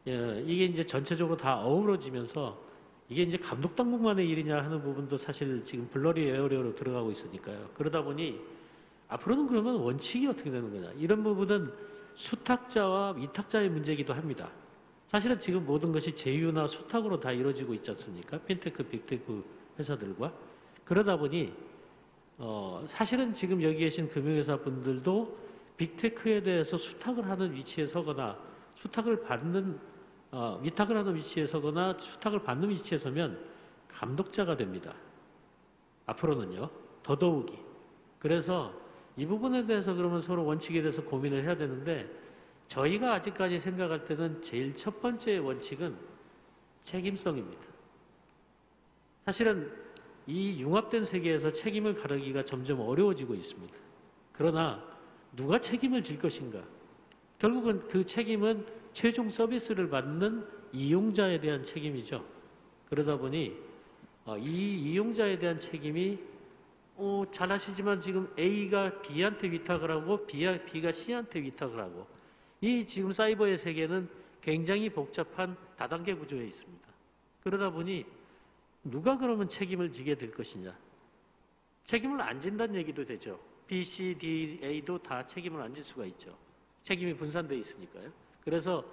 이게 이제 전체적으로 다 어우러지면서 이게 이제 감독 당국만의 일이냐 하는 부분도 사실 지금 블러리 에어리어로 들어가고 있으니까요. 그러다 보니 앞으로는 그러면 원칙이 어떻게 되는 거냐. 이런 부분은 수탁자와 위탁자의 문제이기도 합니다. 사실은 지금 모든 것이 제휴나 수탁으로 다 이루어지고 있지 않습니까? 핀테크, 빅테크 회사들과. 그러다 보니 사실은 지금 여기 계신 금융회사 분들도 빅테크에 대해서 수탁을 하는 위치에 서거나 수탁을 받는 위탁을 하는 위치에 서거나 수탁을 받는 위치에 서면 감독자가 됩니다. 앞으로는요. 더더욱이. 그래서 이 부분에 대해서 그러면 서로 원칙에 대해서 고민을 해야 되는데 저희가 아직까지 생각할 때는 제일 첫 번째 원칙은 책임성입니다. 사실은 이 융합된 세계에서 책임을 가르기가 점점 어려워지고 있습니다. 그러나 누가 책임을 질 것인가? 결국은 그 책임은 최종 서비스를 받는 이용자에 대한 책임이죠. 그러다 보니 이 이용자에 대한 책임이 잘 아시지만 지금 A가 B한테 위탁을 하고 B가 C한테 위탁을 하고 이 지금 사이버의 세계는 굉장히 복잡한 다단계 구조에 있습니다. 그러다 보니 누가 그러면 책임을 지게 될 것이냐? 책임을 안 진다는 얘기도 되죠. B, C, D, A도 다 책임을 안 질 수가 있죠. 책임이 분산되어 있으니까요. 그래서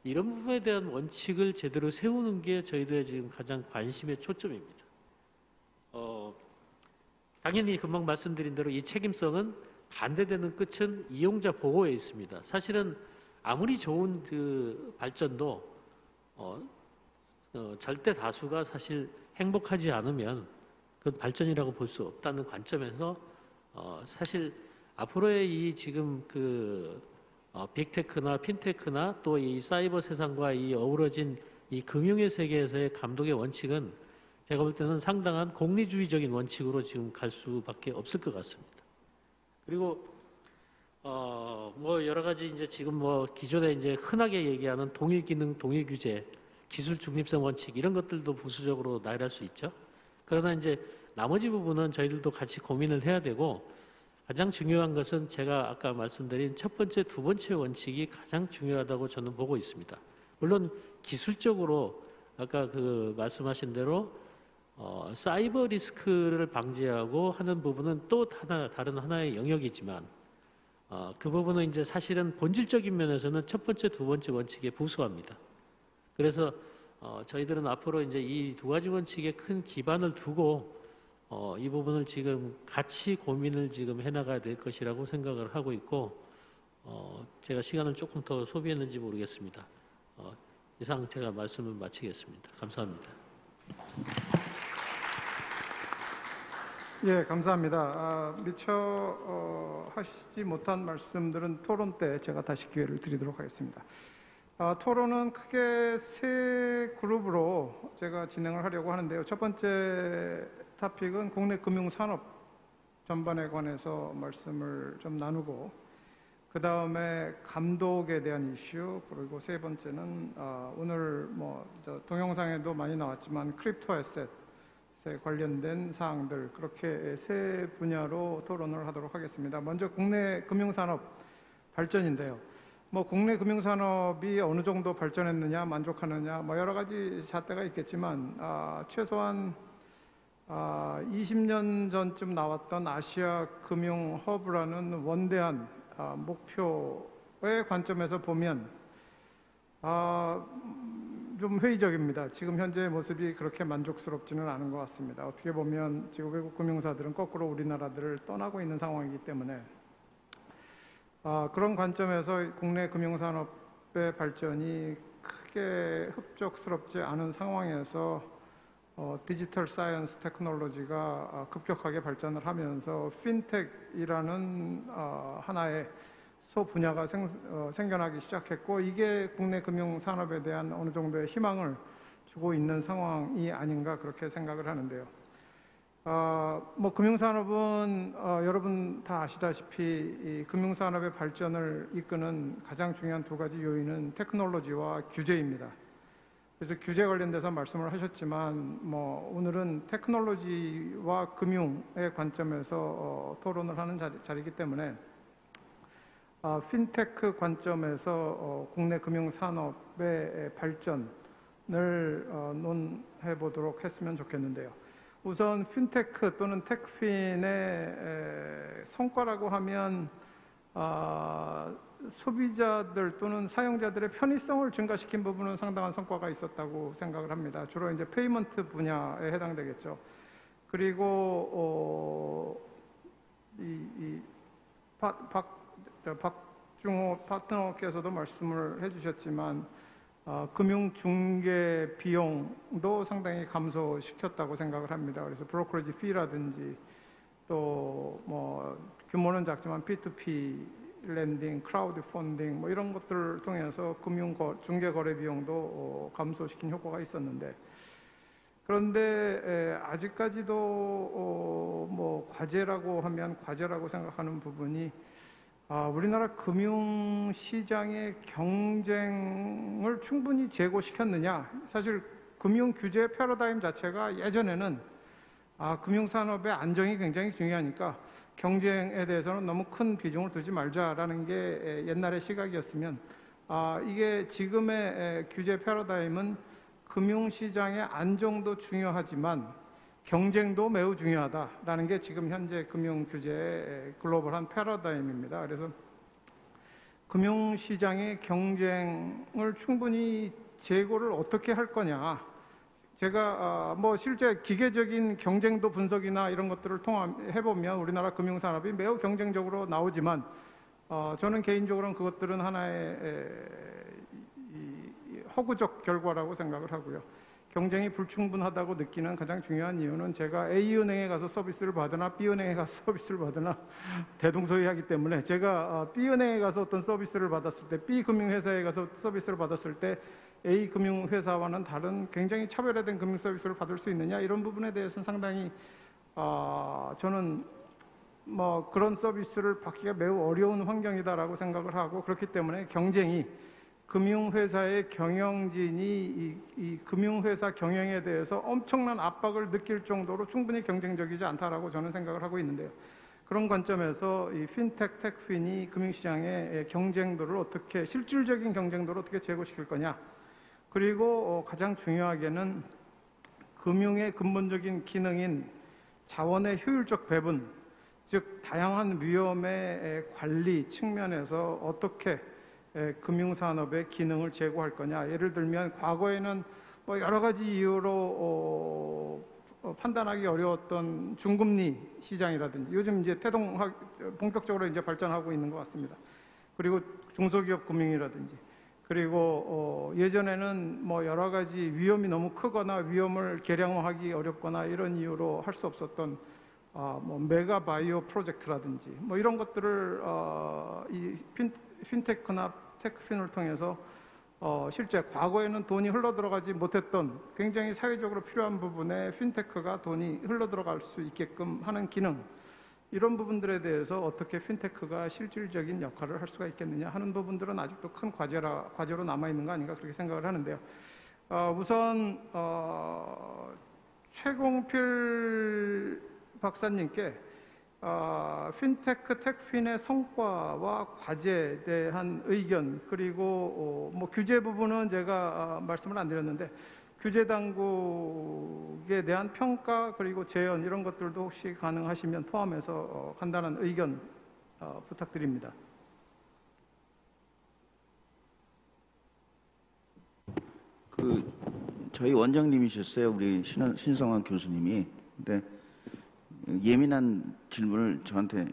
이런 부분에 대한 원칙을 제대로 세우는 게 저희들의 지금 가장 관심의 초점입니다. 당연히 금방 말씀드린 대로 이 책임성은 반대되는 끝은 이용자 보호에 있습니다. 사실은 아무리 좋은 그 발전도 절대 다수가 사실 행복하지 않으면 그건 발전이라고 볼 수 없다는 관점에서 사실 앞으로의 이 지금 그 빅테크나 핀테크나 또 이 사이버 세상과 이 어우러진 이 금융의 세계에서의 감독의 원칙은 제가 볼 때는 상당한 공리주의적인 원칙으로 지금 갈 수밖에 없을 것 같습니다. 그리고 뭐 여러 가지 이제 지금 뭐 기존에 이제 흔하게 얘기하는 동일 기능, 동일 규제, 기술 중립성 원칙 이런 것들도 부수적으로 나열할 수 있죠. 그러나 이제 나머지 부분은 저희들도 같이 고민을 해야 되고 가장 중요한 것은 제가 아까 말씀드린 첫 번째, 두 번째 원칙이 가장 중요하다고 저는 보고 있습니다. 물론 기술적으로 아까 그 말씀하신 대로 사이버 리스크를 방지하고 하는 부분은 또 다른 하나의 영역이지만 그 부분은 이제 사실은 본질적인 면에서는 첫 번째, 두 번째 원칙에 부수합니다. 그래서 저희들은 앞으로 이제 이 두 가지 원칙에 큰 기반을 두고 이 부분을 지금 같이 고민을 지금 해나가야 될 것이라고 생각을 하고 있고 제가 시간을 조금 더 소비했는지 모르겠습니다. 이상 제가 말씀을 마치겠습니다. 감사합니다. 예, 감사합니다. 미처 하시지 못한 말씀들은 토론 때 제가 다시 기회를 드리도록 하겠습니다. 토론은 크게 세 그룹으로 제가 진행을 하려고 하는데요. 첫 번째 토픽은 국내 금융산업 전반에 관해서 말씀을 좀 나누고 그 다음에 감독에 대한 이슈, 그리고 세 번째는 오늘 뭐 동영상에도 많이 나왔지만 크립토 에셋에 관련된 사항들, 그렇게 세 분야로 토론을 하도록 하겠습니다. 먼저 국내 금융산업 발전인데요. 뭐 국내 금융산업이 어느 정도 발전했느냐, 만족하느냐, 뭐 여러 가지 잣대가 있겠지만 최소한 20년 전쯤 나왔던 아시아 금융 허브라는 원대한 목표의 관점에서 보면 좀 회의적입니다. 지금 현재의 모습이 그렇게 만족스럽지는 않은 것 같습니다. 어떻게 보면 지금 외국 금융사들은 거꾸로 우리나라들을 떠나고 있는 상황이기 때문에 그런 관점에서 국내 금융산업의 발전이 크게 흡족스럽지 않은 상황에서 디지털 사이언스 테크놀로지가 급격하게 발전을 하면서 핀텍이라는 하나의 소분야가 생겨나기 시작했고, 이게 국내 금융산업에 대한 어느 정도의 희망을 주고 있는 상황이 아닌가 그렇게 생각을 하는데요. 뭐 금융산업은 여러분 다 아시다시피 이 금융산업의 발전을 이끄는 가장 중요한 두 가지 요인은 테크놀로지와 규제입니다. 그래서 규제 관련돼서 말씀을 하셨지만 뭐 오늘은 테크놀로지와 금융의 관점에서 토론을 하는 자리이기 때문에 핀테크 관점에서 국내 금융산업의 발전을 논해 보도록 했으면 좋겠는데요. 우선 핀테크 또는 텍핀의 성과라고 하면 소비자들 또는 사용자들의 편의성을 증가시킨 부분은 상당한 성과가 있었다고 생각을 합니다. 주로 이제 페이먼트 분야에 해당되겠죠. 그리고 박중호 파트너께서도 말씀을 해주셨지만 금융 중개 비용도 상당히 감소시켰다고 생각을 합니다. 그래서 브로커리지 피라든지 또 뭐 규모는 작지만 P2P 렌딩, 크라우드 펀딩 뭐 이런 것들을 통해서 중개 거래 비용도 감소시킨 효과가 있었는데, 그런데 아직까지도 뭐 과제라고 하면 과제라고 생각하는 부분이 우리나라 금융시장의 경쟁을 충분히 제고시켰느냐. 사실 금융규제 패러다임 자체가 예전에는 금융산업의 안정이 굉장히 중요하니까 경쟁에 대해서는 너무 큰 비중을 두지 말자라는 게 옛날의 시각이었으면, 이게 지금의 규제 패러다임은 금융시장의 안정도 중요하지만 경쟁도 매우 중요하다라는 게 지금 현재 금융규제의 글로벌한 패러다임입니다. 그래서 금융시장의 경쟁을 충분히 제고를 어떻게 할 거냐. 제가 뭐 실제 기계적인 경쟁도 분석이나 이런 것들을 통합해보면 우리나라 금융산업이 매우 경쟁적으로 나오지만, 저는 개인적으로는 그것들은 하나의 허구적 결과라고 생각을 하고요. 경쟁이 불충분하다고 느끼는 가장 중요한 이유는 제가 A은행에 가서 서비스를 받으나 B은행에 가서 서비스를 받으나 대동소이하기 때문에, 제가 B은행에 가서 어떤 서비스를 받았을 때, B금융회사에 가서 서비스를 받았을 때 A금융회사와는 다른 굉장히 차별화된 금융 서비스를 받을 수 있느냐, 이런 부분에 대해서는 상당히 저는 뭐 그런 서비스를 받기가 매우 어려운 환경이다라고 생각을 하고, 그렇기 때문에 경쟁이 금융회사의 경영진이 이 금융회사 경영에 대해서 엄청난 압박을 느낄 정도로 충분히 경쟁적이지 않다라고 저는 생각을 하고 있는데요. 그런 관점에서 이 핀텍, 텍핀이 금융시장의 경쟁도를 어떻게, 실질적인 경쟁도를 어떻게 제고시킬 거냐. 그리고 가장 중요하게는 금융의 근본적인 기능인 자원의 효율적 배분, 즉 다양한 위험의 관리 측면에서 어떻게 금융산업의 기능을 제고할 거냐. 예를 들면 과거에는 뭐 여러 가지 이유로 판단하기 어려웠던 중금리 시장이라든지, 요즘 이제 본격적으로 이제 발전하고 있는 것 같습니다. 그리고 중소기업 금융이라든지, 그리고 예전에는 뭐 여러 가지 위험이 너무 크거나 위험을 계량화하기 어렵거나 이런 이유로 할 수 없었던 뭐 메가 바이오 프로젝트라든지 뭐 이런 것들을 이 핀테크나 테크핀을 통해서 실제 과거에는 돈이 흘러들어가지 못했던 굉장히 사회적으로 필요한 부분에 핀테크가 돈이 흘러들어갈 수 있게끔 하는 기능, 이런 부분들에 대해서 어떻게 핀테크가 실질적인 역할을 할 수가 있겠느냐 하는 부분들은 아직도 큰 과제로 남아있는 거 아닌가, 그렇게 생각을 하는데요. 우선 최공필 박사님께 핀테크, 텍핀의 성과와 과제에 대한 의견, 그리고 뭐 규제 부분은 제가 말씀을 안 드렸는데 규제 당국에 대한 평가, 그리고 제언, 이런 것들도 혹시 가능하시면 포함해서 간단한 의견 부탁드립니다. 저희 원장님이셨어요, 우리 신성환 교수님이. 근데 예민한 질문을 저한테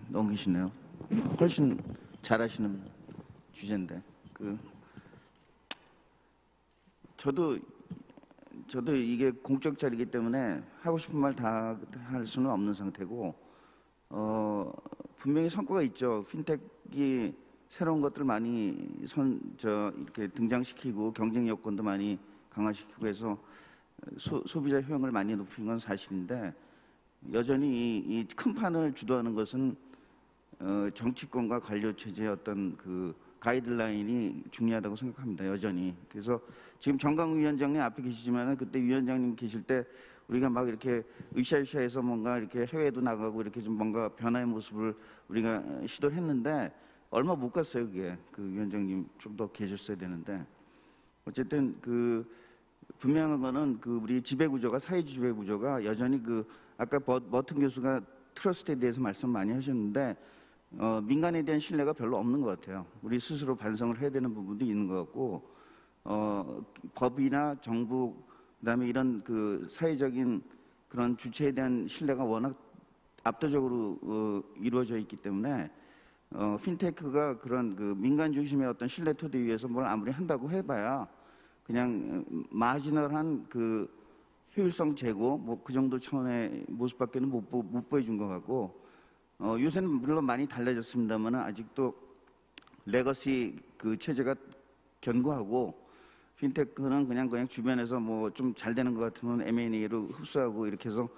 넘기시네요. 훨씬 잘하시는 주제인데. 저도 이게 공적 자리이기 때문에 하고 싶은 말 다 할 수는 없는 상태고, 분명히 성과가 있죠. 핀텍이 새로운 것들 많이 이렇게 등장시키고 경쟁 여건도 많이 강화시키고 해서 소비자 효용을 많이 높인 건 사실인데, 여전히 이 큰 판을 주도하는 것은 정치권과 관료 체제의 어떤 그 가이드라인이 중요하다고 생각합니다. 여전히. 그래서 지금 정강훈 위원장님 앞에 계시지만, 그때 위원장님 계실 때 우리가 막 이렇게 으쌰으쌰해서 뭔가 이렇게 해외도 나가고 이렇게 좀 뭔가 변화의 모습을 우리가 시도를 했는데 얼마 못 갔어요. 그게 그 위원장님 좀 더 계셨어야 되는데, 어쨌든 분명한 거는 우리 지배구조가, 사회 지배구조가 여전히 아까 머튼 교수가 트러스트에 대해서 말씀 많이 하셨는데, 민간에 대한 신뢰가 별로 없는 것 같아요. 우리 스스로 반성을 해야 되는 부분도 있는 것 같고, 법이나 정부, 그다음에 이런 사회적인 그런 주체에 대한 신뢰가 워낙 압도적으로 이루어져 있기 때문에, 핀테크가 그런 민간 중심의 어떤 신뢰 토대 위에서 뭘 아무리 한다고 해봐야 그냥 마지널한 효율성 제고 뭐 그 정도 차원의 모습밖에는 못 보여준 것 같고, 요새는 물론 많이 달라졌습니다만 아직도 레거시 그 체제가 견고하고 핀테크는 그냥 주변에서 뭐 좀 잘 되는 것 같으면 M&A로 흡수하고 이렇게 해서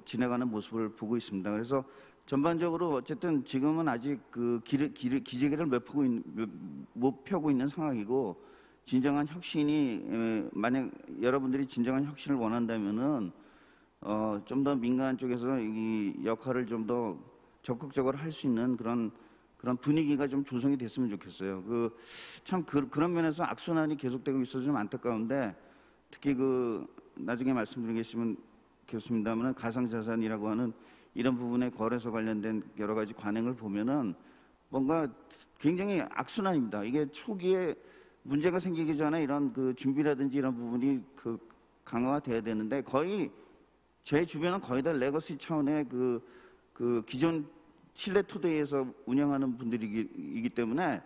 지나가는 모습을 보고 있습니다. 그래서 전반적으로 어쨌든 지금은 아직 그 기지개를 못 펴고 있는 상황이고 진정한 혁신이 만약 여러분들이 진정한 혁신을 원한다면은 좀 더 민간 쪽에서 이 역할을 좀 더 적극적으로 할 수 있는 그런 분위기가 좀 조성이 됐으면 좋겠어요. 그런 면에서 악순환이 계속되고 있어서 좀 안타까운데 특히 나중에 말씀드리겠습니다만 가상자산이라고 하는 이런 부분에 거래소 관련된 여러 가지 관행을 보면은 뭔가 굉장히 악순환입니다. 이게 초기에 문제가 생기기 전에 이런 준비라든지 이런 부분이 강화가 돼야 되는데 거의 제 주변은 거의 다 레거시 차원의 기존 신뢰 토대에서 운영하는 분들이기 때문에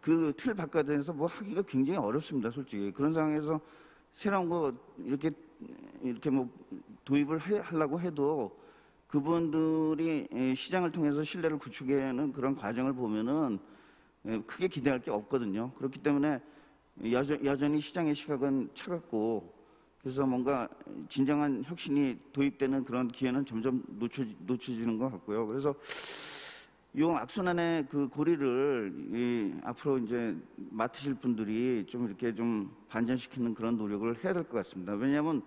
그 틀 바깥에서 뭐 하기가 굉장히 어렵습니다, 솔직히. 그런 상황에서 새로운 거 이렇게 뭐 도입을 하려고 해도 그분들이 시장을 통해서 신뢰를 구축하는 그런 과정을 보면은 크게 기대할 게 없거든요. 그렇기 때문에 여전히 시장의 시각은 차갑고 그래서 뭔가 진정한 혁신이 도입되는 그런 기회는 점점 놓쳐지는 것 같고요. 그래서 이 악순환의 고리를 앞으로 이제 맡으실 분들이 좀 이렇게 좀 반전시키는 그런 노력을 해야 될 것 같습니다. 왜냐하면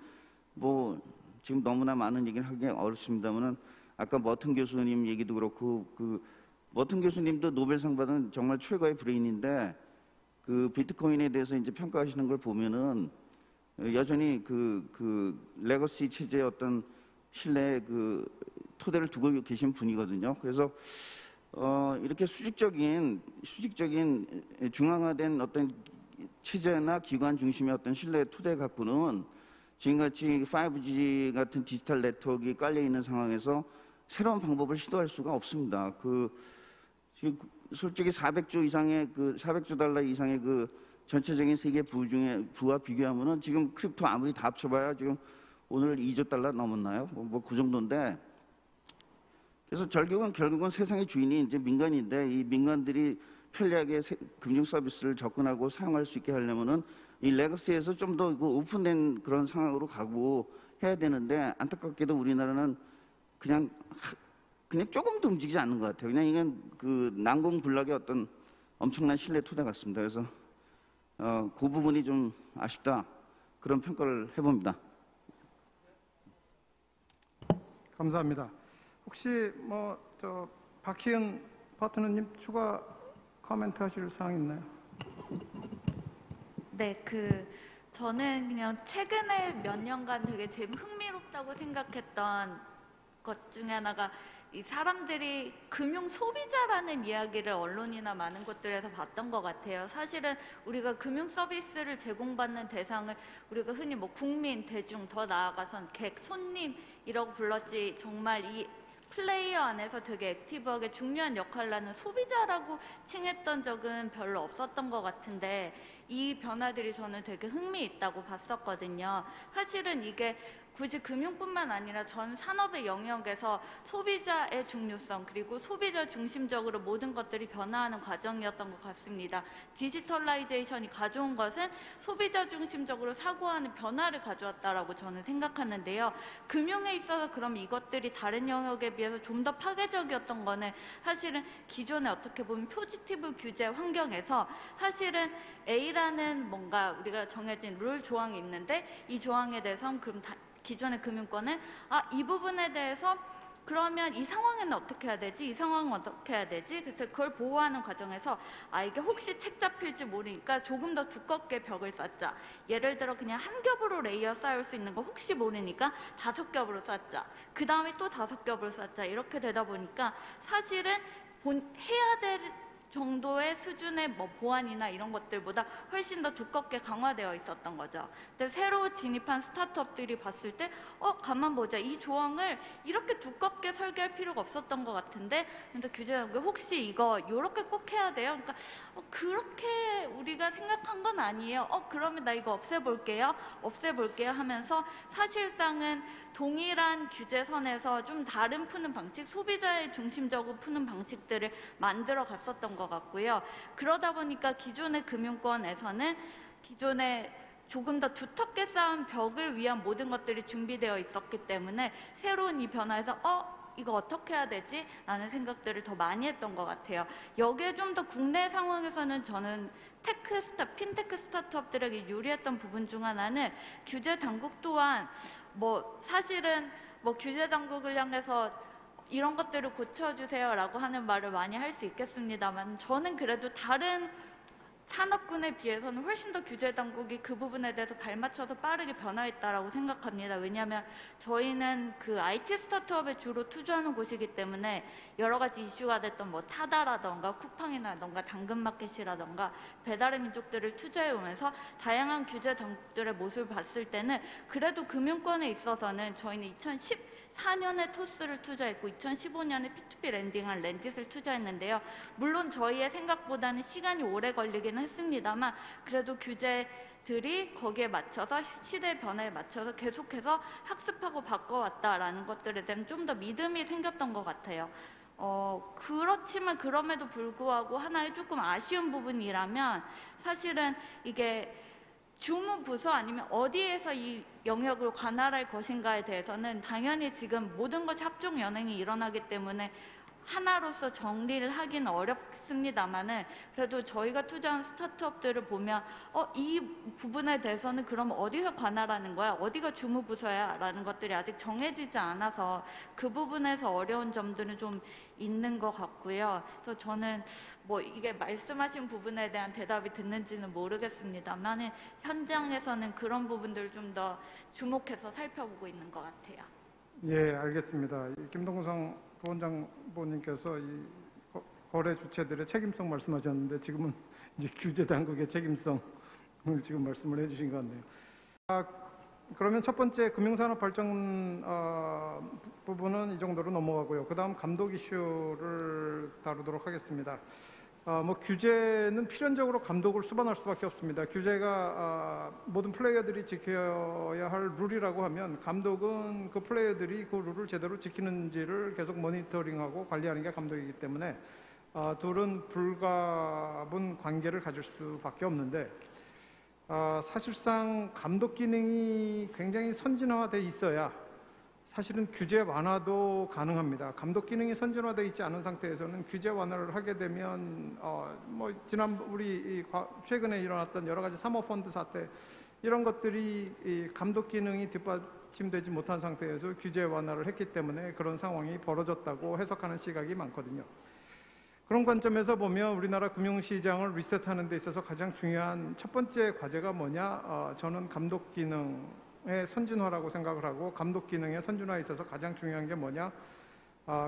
뭐 지금 너무나 많은 얘기를 하기 어렵습니다만은 아까 머튼 교수님 얘기도 그렇고 머튼 교수님도 노벨상 받은 정말 최고의 브레인인데 비트코인에 대해서 이제 평가하시는 걸 보면은 여전히 레거시 체제의 어떤 신뢰의 토대를 두고 계신 분이거든요. 그래서 이렇게 수직적인 중앙화된 어떤 체제나 기관 중심의 어떤 신뢰의 토대 갖고는 지금같이 5G 같은 디지털 네트워크가 깔려 있는 상황에서 새로운 방법을 시도할 수가 없습니다. 지금 솔직히 400조 달러 이상의 전체적인 세계 부와 비교하면은 지금 크립토 아무리 다 합쳐봐야 지금 오늘 2조 달러 넘었나요? 뭐 그 정도인데 그래서 결국은 세상의 주인이 이제 민간인데 이 민간들이 편리하게 금융 서비스를 접근하고 사용할 수 있게 하려면은 이 레거시에서 좀 더 오픈된 그런 상황으로 가고 해야 되는데 안타깝게도 우리나라는 그냥 조금도 움직이지 않는 것 같아요. 그냥 이건 난공불락의 어떤 엄청난 신뢰 토대 같습니다. 그래서 그 부분이 좀 아쉽다 그런 평가를 해봅니다. 감사합니다. 혹시 박희은 파트너님 추가 코멘트 하실 사항 있나요? 네, 저는 그냥 최근에 몇 년간 되게 흥미롭다고 생각했던 것 중에 하나가 이 사람들이 금융 소비자라는 이야기를 언론이나 많은 곳들에서 봤던 것 같아요. 사실은 우리가 금융 서비스를 제공받는 대상을 우리가 흔히 뭐 국민, 대중, 더 나아가선 객, 손님이라고 불렀지 정말 이 플레이어 안에서 되게 액티브하게 중요한 역할을 하는 소비자라고 칭했던 적은 별로 없었던 것 같은데 이 변화들이 저는 되게 흥미있다고 봤었거든요. 사실은 이게 굳이 금융뿐만 아니라 전 산업의 영역에서 소비자의 중요성 그리고 소비자 중심적으로 모든 것들이 변화하는 과정이었던 것 같습니다. 디지털라이제이션이 가져온 것은 소비자 중심적으로 사고하는 변화를 가져왔다라고 저는 생각하는데요. 금융에 있어서 그럼 이것들이 다른 영역에 비해서 좀 더 파괴적이었던 거는 사실은 기존에 어떻게 보면 포지티브 규제 환경에서 사실은 A라는 뭔가 우리가 정해진 룰 조항이 있는데 이 조항에 대해서는 그럼 기존의 금융권은 이 부분에 대해서 그러면 이 상황에는 어떻게 해야 되지? 이 상황은 어떻게 해야 되지? 그래서 그걸 보호하는 과정에서 이게 혹시 책 잡힐지 모르니까 조금 더 두껍게 벽을 쌓자. 예를 들어 그냥 한 겹으로 레이어 쌓을 수 있는 거 혹시 모르니까 5겹으로 쌓자. 그 다음에 또 5겹으로 쌓자. 이렇게 되다 보니까 사실은 해야 될 정도의 수준의 보안이나 이런 것들보다 훨씬 더 두껍게 강화되어 있었던 거죠. 근데 새로 진입한 스타트업들이 봤을 때 가만 보자. 이 조항을 이렇게 두껍게 설계할 필요가 없었던 것 같은데 근데 규제가 혹시 이거 이렇게 꼭 해야 돼요? 그러니까 그렇게 우리가 생각한 건 아니에요. 그러면 나 이거 없애볼게요 하면서 사실상은 동일한 규제선에서 좀 다른 푸는 방식, 소비자의 중심적으로 푸는 방식들을 만들어 갔었던 것 같고요. 그러다 보니까 기존의 금융권에서는 기존에 조금 더 두텁게 쌓은 벽을 위한 모든 것들이 준비되어 있었기 때문에 새로운 이 변화에서 이거 어떻게 해야 되지? 라는 생각들을 더 많이 했던 것 같아요. 여기에 좀 더 국내 상황에서는 저는 핀테크 스타트업들에게 유리했던 부분 중 하나는 규제 당국 또한 사실은 규제 당국을 향해서 이런 것들을 고쳐주세요 라고 하는 말을 많이 할 수 있겠습니다만 저는 그래도 다른 산업군에 비해서는 훨씬 더 규제 당국이 그 부분에 대해서 발맞춰서 빠르게 변화했다라고 생각합니다. 왜냐하면 저희는 그 IT 스타트업에 주로 투자하는 곳이기 때문에 여러 가지 이슈가 됐던 타다라던가 쿠팡이라던가 당근마켓이라던가 배달의 민족들을 투자해 오면서 다양한 규제 당국들의 모습을 봤을 때는 그래도 금융권에 있어서는 저희는 2014년에 토스를 투자했고 2015년에 P2P 랜딩한 랜딧을 투자했는데요. 물론 저희의 생각보다는 시간이 오래 걸리긴 했습니다만 그래도 규제들이 거기에 맞춰서 시대 변화에 맞춰서 계속해서 학습하고 바꿔왔다라는 것들에 대한 좀 더 믿음이 생겼던 것 같아요. 그렇지만 그럼에도 불구하고 하나의 조금 아쉬운 부분이라면 사실은 이게 주무부서 아니면 어디에서 이 영역을 관할할 것인가에 대해서는 당연히 지금 모든 것이 합종연행이 일어나기 때문에 하나로서 정리를 하기는 어렵습니다만은 그래도 저희가 투자한 스타트업들을 보면 이 부분에 대해서는 그럼 어디서 관할하는 거야? 어디가 주무부서야? 라는 것들이 아직 정해지지 않아서 그 부분에서 어려운 점들은 좀 있는 것 같고요. 그래서 저는 이게 말씀하신 부분에 대한 대답이 됐는지는 모르겠습니다만 현장에서는 그런 부분들을 좀 더 주목해서 살펴보고 있는 것 같아요. 예, 알겠습니다. 김동상 부원장님께서 이 거래 주체들의 책임성 말씀하셨는데 지금은 이제 규제 당국의 책임성을 지금 말씀을 해주신 것 같네요. 그러면 첫 번째 금융산업 발전 부분은 이 정도로 넘어가고요. 그 다음 감독 이슈를 다루도록 하겠습니다. 규제는 필연적으로 감독을 수반할 수밖에 없습니다. 규제가 모든 플레이어들이 지켜야 할 룰이라고 하면 감독은 그 플레이어들이 그 룰을 제대로 지키는지를 계속 모니터링하고 관리하는 게 감독이기 때문에 둘은 불가분 관계를 가질 수밖에 없는데 사실상 감독 기능이 굉장히 선진화되어 있어야 사실은 규제 완화도 가능합니다. 감독 기능이 선진화되어 있지 않은 상태에서는 규제 완화를 하게 되면 최근에 일어났던 여러 가지 사모펀드 사태 이런 것들이 감독 기능이 뒷받침되지 못한 상태에서 규제 완화를 했기 때문에 그런 상황이 벌어졌다고 해석하는 시각이 많거든요. 그런 관점에서 보면 우리나라 금융시장을 리셋하는 데 있어서 가장 중요한 첫 번째 과제가 뭐냐? 저는 감독 기능의 선진화라고 생각을 하고 감독 기능의 선진화에 있어서 가장 중요한 게 뭐냐?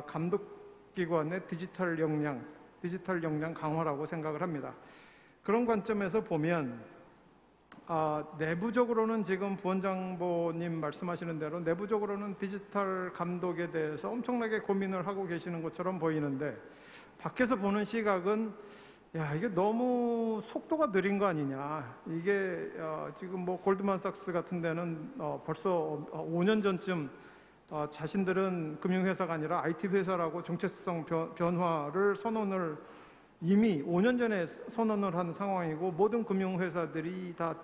감독기관의 디지털 역량 강화라고 생각을 합니다. 그런 관점에서 보면 내부적으로는 지금 부원장님 말씀하시는 대로 내부적으로는 디지털 감독에 대해서 엄청나게 고민을 하고 계시는 것처럼 보이는데 밖에서 보는 시각은 이게 너무 속도가 느린 거 아니냐. 이게 지금 골드만삭스 같은 데는 벌써 5년 전쯤 자신들은 금융회사가 아니라 IT 회사라고 정체성 변화를 선언을 이미 5년 전에 선언을 한 상황이고 모든 금융회사들이 다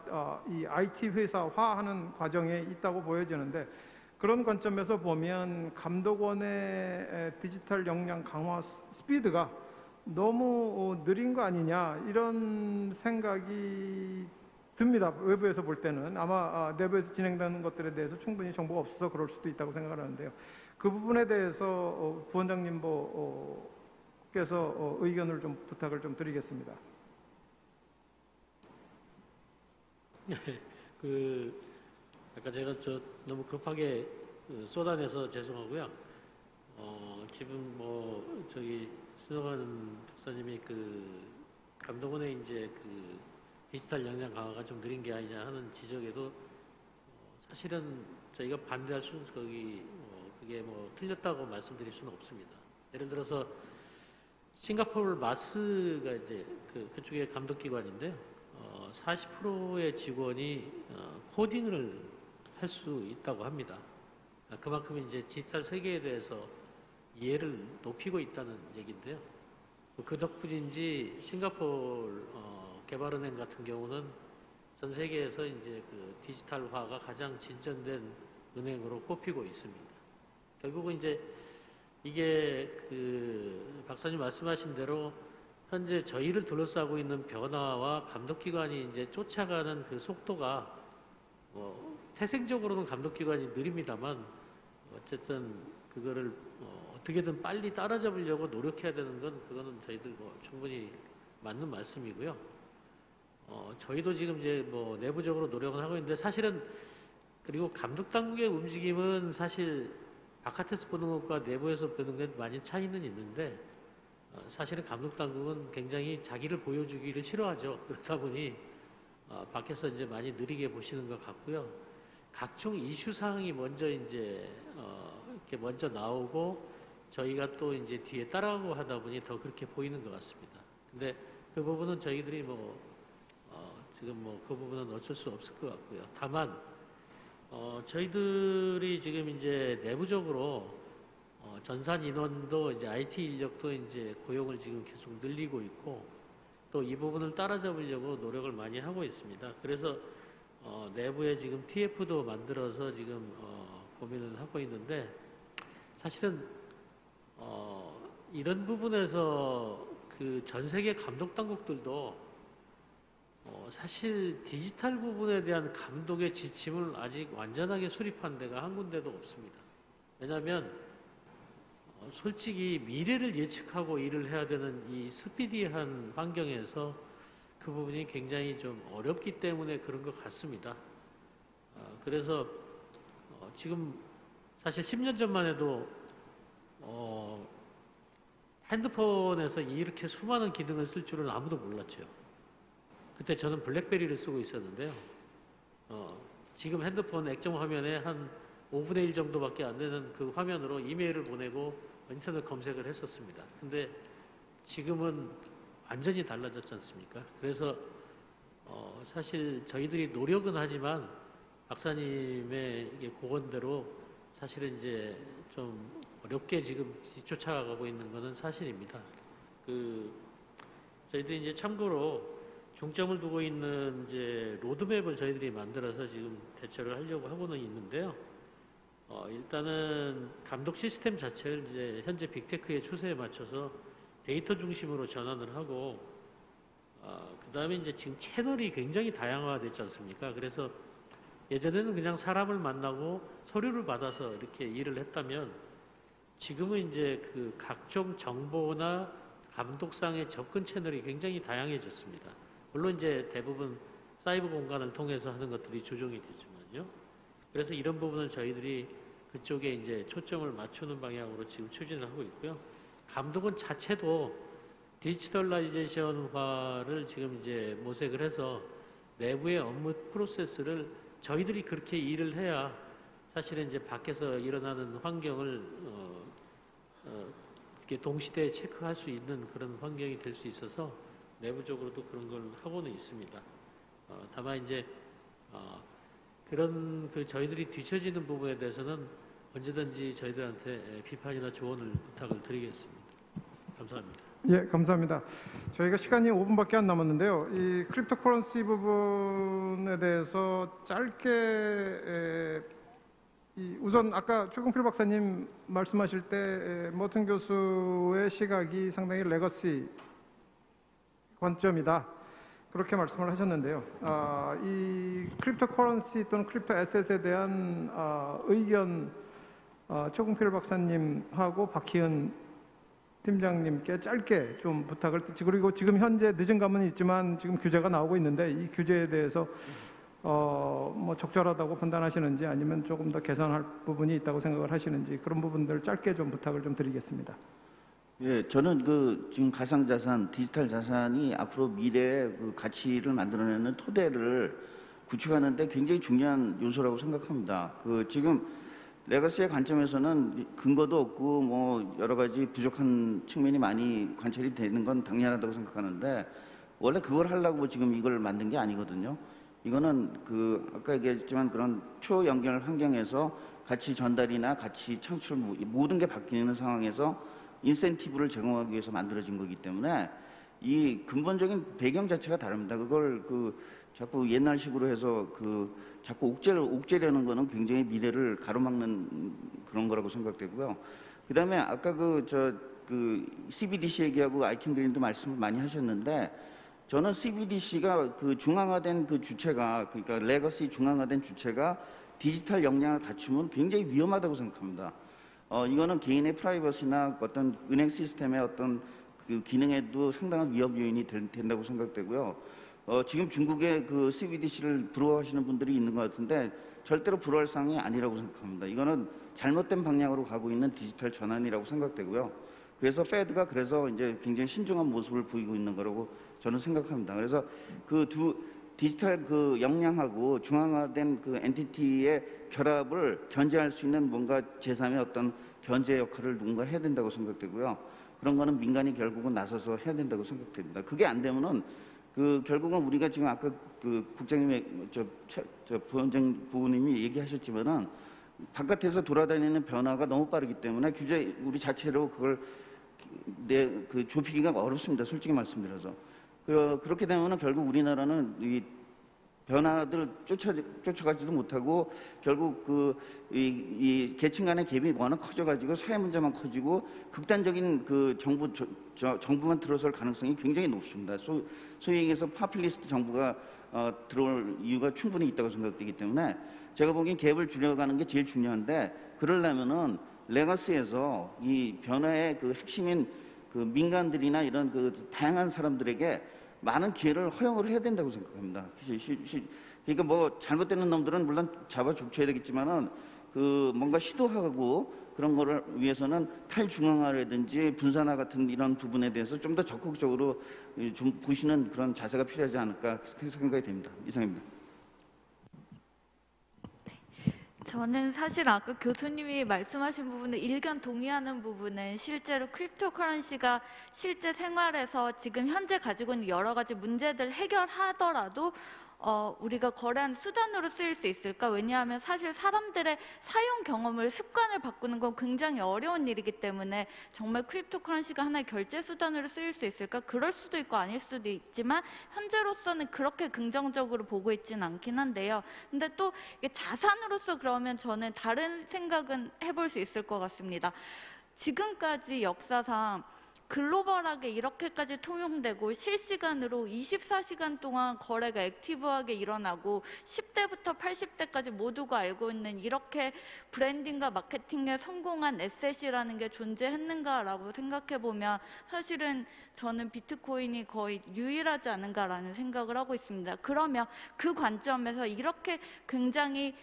이 IT 회사화하는 과정에 있다고 보여지는데 그런 관점에서 보면 감독원의 디지털 역량 강화 스피드가 너무 느린 거 아니냐 이런 생각이 듭니다. 외부에서 볼 때는 아마 내부에서 진행되는 것들에 대해서 충분히 정보가 없어서 그럴 수도 있다고 생각을 하는데요. 그 부분에 대해서 부원장님께서 의견을 좀 부탁을 좀 드리겠습니다. 아까 제가 너무 급하게 쏟아내서 죄송하고요. 지금 저기 신성환 박사님이 감독원의 이제 디지털 역량 강화가 좀 느린 게 아니냐 하는 지적에도 사실은 저희가 반대할 그게 틀렸다고 말씀드릴 수는 없습니다. 예를 들어서 싱가포르 마스가 이제 그쪽의 감독기관인데요. 40%의 직원이 코딩을 할 수 있다고 합니다. 그만큼 이제 디지털 세계에 대해서 이해를 높이고 있다는 얘기인데요. 그 덕분인지 싱가포르 개발은행 같은 경우는 전 세계에서 이제 그 디지털화가 가장 진전된 은행으로 꼽히고 있습니다. 결국은 이제 이게 그 박사님 말씀하신 대로 현재 저희를 둘러싸고 있는 변화와 감독기관이 이제 쫓아가는 그 속도가 태생적으로는 감독기관이 느립니다만 어쨌든 그거를 어떻게든 빨리 따라잡으려고 노력해야 되는 건 그거는 저희들 충분히 맞는 말씀이고요. 저희도 지금 이제 내부적으로 노력을 하고 있는데 사실은 그리고 감독 당국의 움직임은 사실 바깥에서 보는 것과 내부에서 보는 게 많이 차이는 있는데 사실은 감독 당국은 굉장히 자기를 보여주기를 싫어하죠. 그러다 보니 밖에서 이제 많이 느리게 보시는 것 같고요. 각종 이슈 사항이 먼저 이제 이렇게 먼저 나오고 저희가 또 이제 뒤에 따라가고 하다 보니 더 그렇게 보이는 것 같습니다. 근데 그 부분은 저희들이 지금 그 부분은 어쩔 수 없을 것 같고요. 다만 저희들이 지금 이제 내부적으로 전산 인원도 이제 IT 인력도 이제 고용을 지금 계속 늘리고 있고 또 이 부분을 따라잡으려고 노력을 많이 하고 있습니다. 그래서 내부에 지금 TF도 만들어서 지금 고민을 하고 있는데 사실은 이런 부분에서 그 전 세계 감독 당국들도 사실 디지털 부분에 대한 감독의 지침을 아직 완전하게 수립한 데가 한 군데도 없습니다. 왜냐하면 솔직히 미래를 예측하고 일을 해야 되는 이 스피디한 환경에서 그 부분이 굉장히 좀 어렵기 때문에 그런 것 같습니다. 그래서 지금 사실 10년 전만 해도 핸드폰에서 이렇게 수많은 기능을 쓸 줄은 아무도 몰랐죠. 그때 저는 블랙베리를 쓰고 있었는데요. 지금 핸드폰 액정 화면에 한 5분의 1 정도밖에 안 되는 그 화면으로 이메일을 보내고 인터넷 검색을 했었습니다. 근데 지금은 완전히 달라졌지 않습니까? 그래서 사실 저희들이 노력은 하지만 박사님의 고언대로 사실은 이제 좀 어렵게 지금 뒤쫓아가고 있는 것은 사실입니다. 저희들이 이제 참고로 중점을 두고 있는 이제 로드맵을 저희들이 만들어서 지금 대처를 하려고 하고는 있는데요. 일단은 감독 시스템 자체를 이제 현재 빅테크의 추세에 맞춰서 데이터 중심으로 전환을 하고, 그 다음에 이제 지금 채널이 굉장히 다양화됐지 않습니까? 그래서 예전에는 그냥 사람을 만나고 서류를 받아서 이렇게 일을 했다면 지금은 이제 그 각종 정보나 감독상의 접근 채널이 굉장히 다양해졌습니다. 물론 이제 대부분 사이버 공간을 통해서 하는 것들이 조정이 되지만요. 그래서 이런 부분을 저희들이 그쪽에 이제 초점을 맞추는 방향으로 지금 추진을 하고 있고요. 감독은 자체도 디지털라이제이션화를 지금 이제 모색을 해서 내부의 업무 프로세스를 저희들이 그렇게 일을 해야 사실은 이제 밖에서 일어나는 환경을 이렇게 동시대에 체크할 수 있는 그런 환경이 될 수 있어서 내부적으로도 그런 걸 하고는 있습니다. 다만 이제 그런 저희들이 뒤처지는 부분에 대해서는 언제든지 저희들한테 비판이나 조언을 부탁을 드리겠습니다. 감사합니다. 예, 감사합니다. 저희가 시간이 5분밖에 안 남았는데요. 이 크립토커런시 부분에 대해서 짧게 우선 아까 최공필 박사님 말씀하실 때 머튼 교수의 시각이 상당히 레거시 관점이다. 그렇게 말씀을 하셨는데요. 이 크립토커런시 또는 크립토 에셋에 대한 의견 최공필 박사님하고 박희은 팀장님께 짧게 좀 부탁을 드리고, 그리고 지금 현재 늦은 감은 있지만 지금 규제가 나오고 있는데 이 규제에 대해서 뭐 적절하다고 판단하시는지 아니면 조금 더 개선할 부분이 있다고 생각을 하시는지 그런 부분들 짧게 좀 부탁을 좀 드리겠습니다. 예, 저는 지금 가상자산, 디지털 자산이 앞으로 미래의 그 가치를 만들어내는 토대를 구축하는데 굉장히 중요한 요소라고 생각합니다. 지금 레거시의 관점에서는 근거도 없고 뭐 여러 가지 부족한 측면이 많이 관찰이 되는 건 당연하다고 생각하는데 원래 그걸 하려고 지금 이걸 만든 게 아니거든요. 이거는 아까 얘기했지만 그런 초연결 환경에서 가치 전달이나 가치 창출 모든 게 바뀌는 상황에서 인센티브를 제공하기 위해서 만들어진 거기 때문에 이 근본적인 배경 자체가 다릅니다. 그걸 자꾸 옛날식으로 해서 자꾸 옥죄려는 거는 굉장히 미래를 가로막는 그런 거라고 생각되고요. 그다음에 아까 CBDC 얘기하고 아이킨 그린도 말씀을 많이 하셨는데 저는 CBDC가 중앙화된 주체가 그러니까 레거시 중앙화된 주체가 디지털 역량을 갖추면 굉장히 위험하다고 생각합니다. 이거는 개인의 프라이버시나 어떤 은행 시스템의 어떤 기능에도 상당한 위협 요인이 된다고 생각되고요. 지금 중국의 CBDC를 부러워하시는 분들이 있는 것 같은데 절대로 부러워할 사항이 아니라고 생각합니다. 이거는 잘못된 방향으로 가고 있는 디지털 전환이라고 생각되고요. 그래서 페드가 이제 굉장히 신중한 모습을 보이고 있는 거라고 저는 생각합니다. 그래서 디지털 역량하고 중앙화된 엔티티의 결합을 견제할 수 있는 뭔가 제3의 어떤 견제 역할을 누군가 해야 된다고 생각되고요. 그런 거는 민간이 결국은 나서서 해야 된다고 생각됩니다. 그게 안 되면은 결국은 우리가 지금 아까 국장님의 부원님이 얘기하셨지만은 바깥에서 돌아다니는 변화가 너무 빠르기 때문에 규제 우리 자체로 그걸 좁히기가 어렵습니다. 솔직히 말씀드려서. 그렇게 되면은 결국 우리나라는 이 변화들 쫓아가지도 못하고 결국 이 계층 간의 갭이 워낙 커져가지고 사회 문제만 커지고 극단적인 정부만 들어설 가능성이 굉장히 높습니다. 소위 얘기해서 파퓰리스트 정부가 들어올 이유가 충분히 있다고 생각되기 때문에 제가 보기엔 갭을 줄여가는 게 제일 중요한데 그러려면은 레거시에서 이 변화의 핵심인 민간들이나 이런 다양한 사람들에게 많은 기회를 허용을 해야 된다고 생각합니다. 그러니까 뭐 잘못되는 놈들은 물론 잡아 족쳐야 되겠지만은 뭔가 시도하고 그런 거를 위해서는 탈중앙화라든지 분산화 같은 이런 부분에 대해서 좀 더 적극적으로 좀 보시는 그런 자세가 필요하지 않을까 생각이 됩니다. 이상입니다. 저는 사실 아까 교수님이 말씀하신 부분에 일견 동의하는 부분은 실제로 크립토커런시가 실제 생활에서 지금 현재 가지고 있는 여러 가지 문제들 해결하더라도 우리가 거래하는 수단으로 쓰일 수 있을까? 왜냐하면 사실 사람들의 사용 경험을 습관을 바꾸는 건 굉장히 어려운 일이기 때문에 정말 크립토커런시가 하나의 결제 수단으로 쓰일 수 있을까? 그럴 수도 있고 아닐 수도 있지만 현재로서는 그렇게 긍정적으로 보고 있지는 않긴 한데요. 근데 또 이게 자산으로서 그러면 저는 다른 생각은 해볼 수 있을 것 같습니다. 지금까지 역사상 글로벌하게 이렇게까지 통용되고 실시간으로 24시간 동안 거래가 액티브하게 일어나고 10대부터 80대까지 모두가 알고 있는 이렇게 브랜딩과 마케팅에 성공한 에셋이라는 게 존재했는가라고 생각해보면 사실은 저는 비트코인이 거의 유일하지 않은가라는 생각을 하고 있습니다. 그러면 그 관점에서 이렇게 굉장히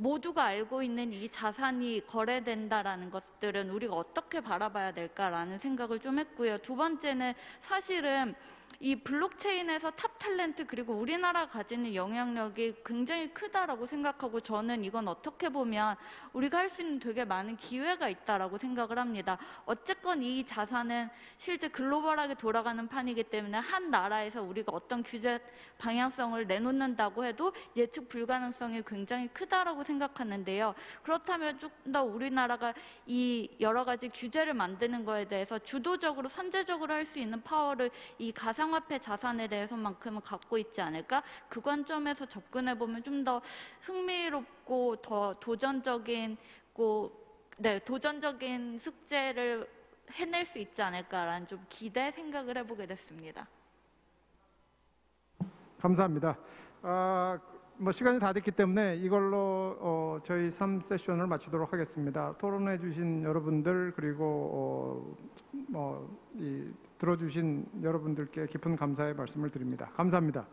모두가 알고 있는 이 자산이 거래된다라는 것들은 우리가 어떻게 바라봐야 될까라는 생각을 좀 했고요. 두 번째는 사실은 이 블록체인에서 탑 탤런트 그리고 우리나라가 가지는 영향력이 굉장히 크다라고 생각하고 저는 이건 어떻게 보면 우리가 할 수 있는 되게 많은 기회가 있다라고 생각을 합니다. 어쨌건 이 자산은 실제 글로벌하게 돌아가는 판이기 때문에 한 나라에서 우리가 어떤 규제 방향성을 내놓는다고 해도 예측 불가능성이 굉장히 크다라고 생각하는데요. 그렇다면 좀 더 우리나라가 이 여러 가지 규제를 만드는 거에 대해서 주도적으로 선제적으로 할 수 있는 파워를 이 가상화폐 자산에 대해서만큼은 갖고 있지 않을까? 그 관점에서 접근해 보면 좀 더 흥미롭고 더 도전적인 숙제를 해낼 수 있지 않을까라는 좀 기대 생각을 해보게 됐습니다. 감사합니다. 뭐 시간이 다 됐기 때문에 이걸로 저희 3세션을 마치도록 하겠습니다. 토론해 주신 여러분들 그리고 들어주신 여러분들께 깊은 감사의 말씀을 드립니다. 감사합니다.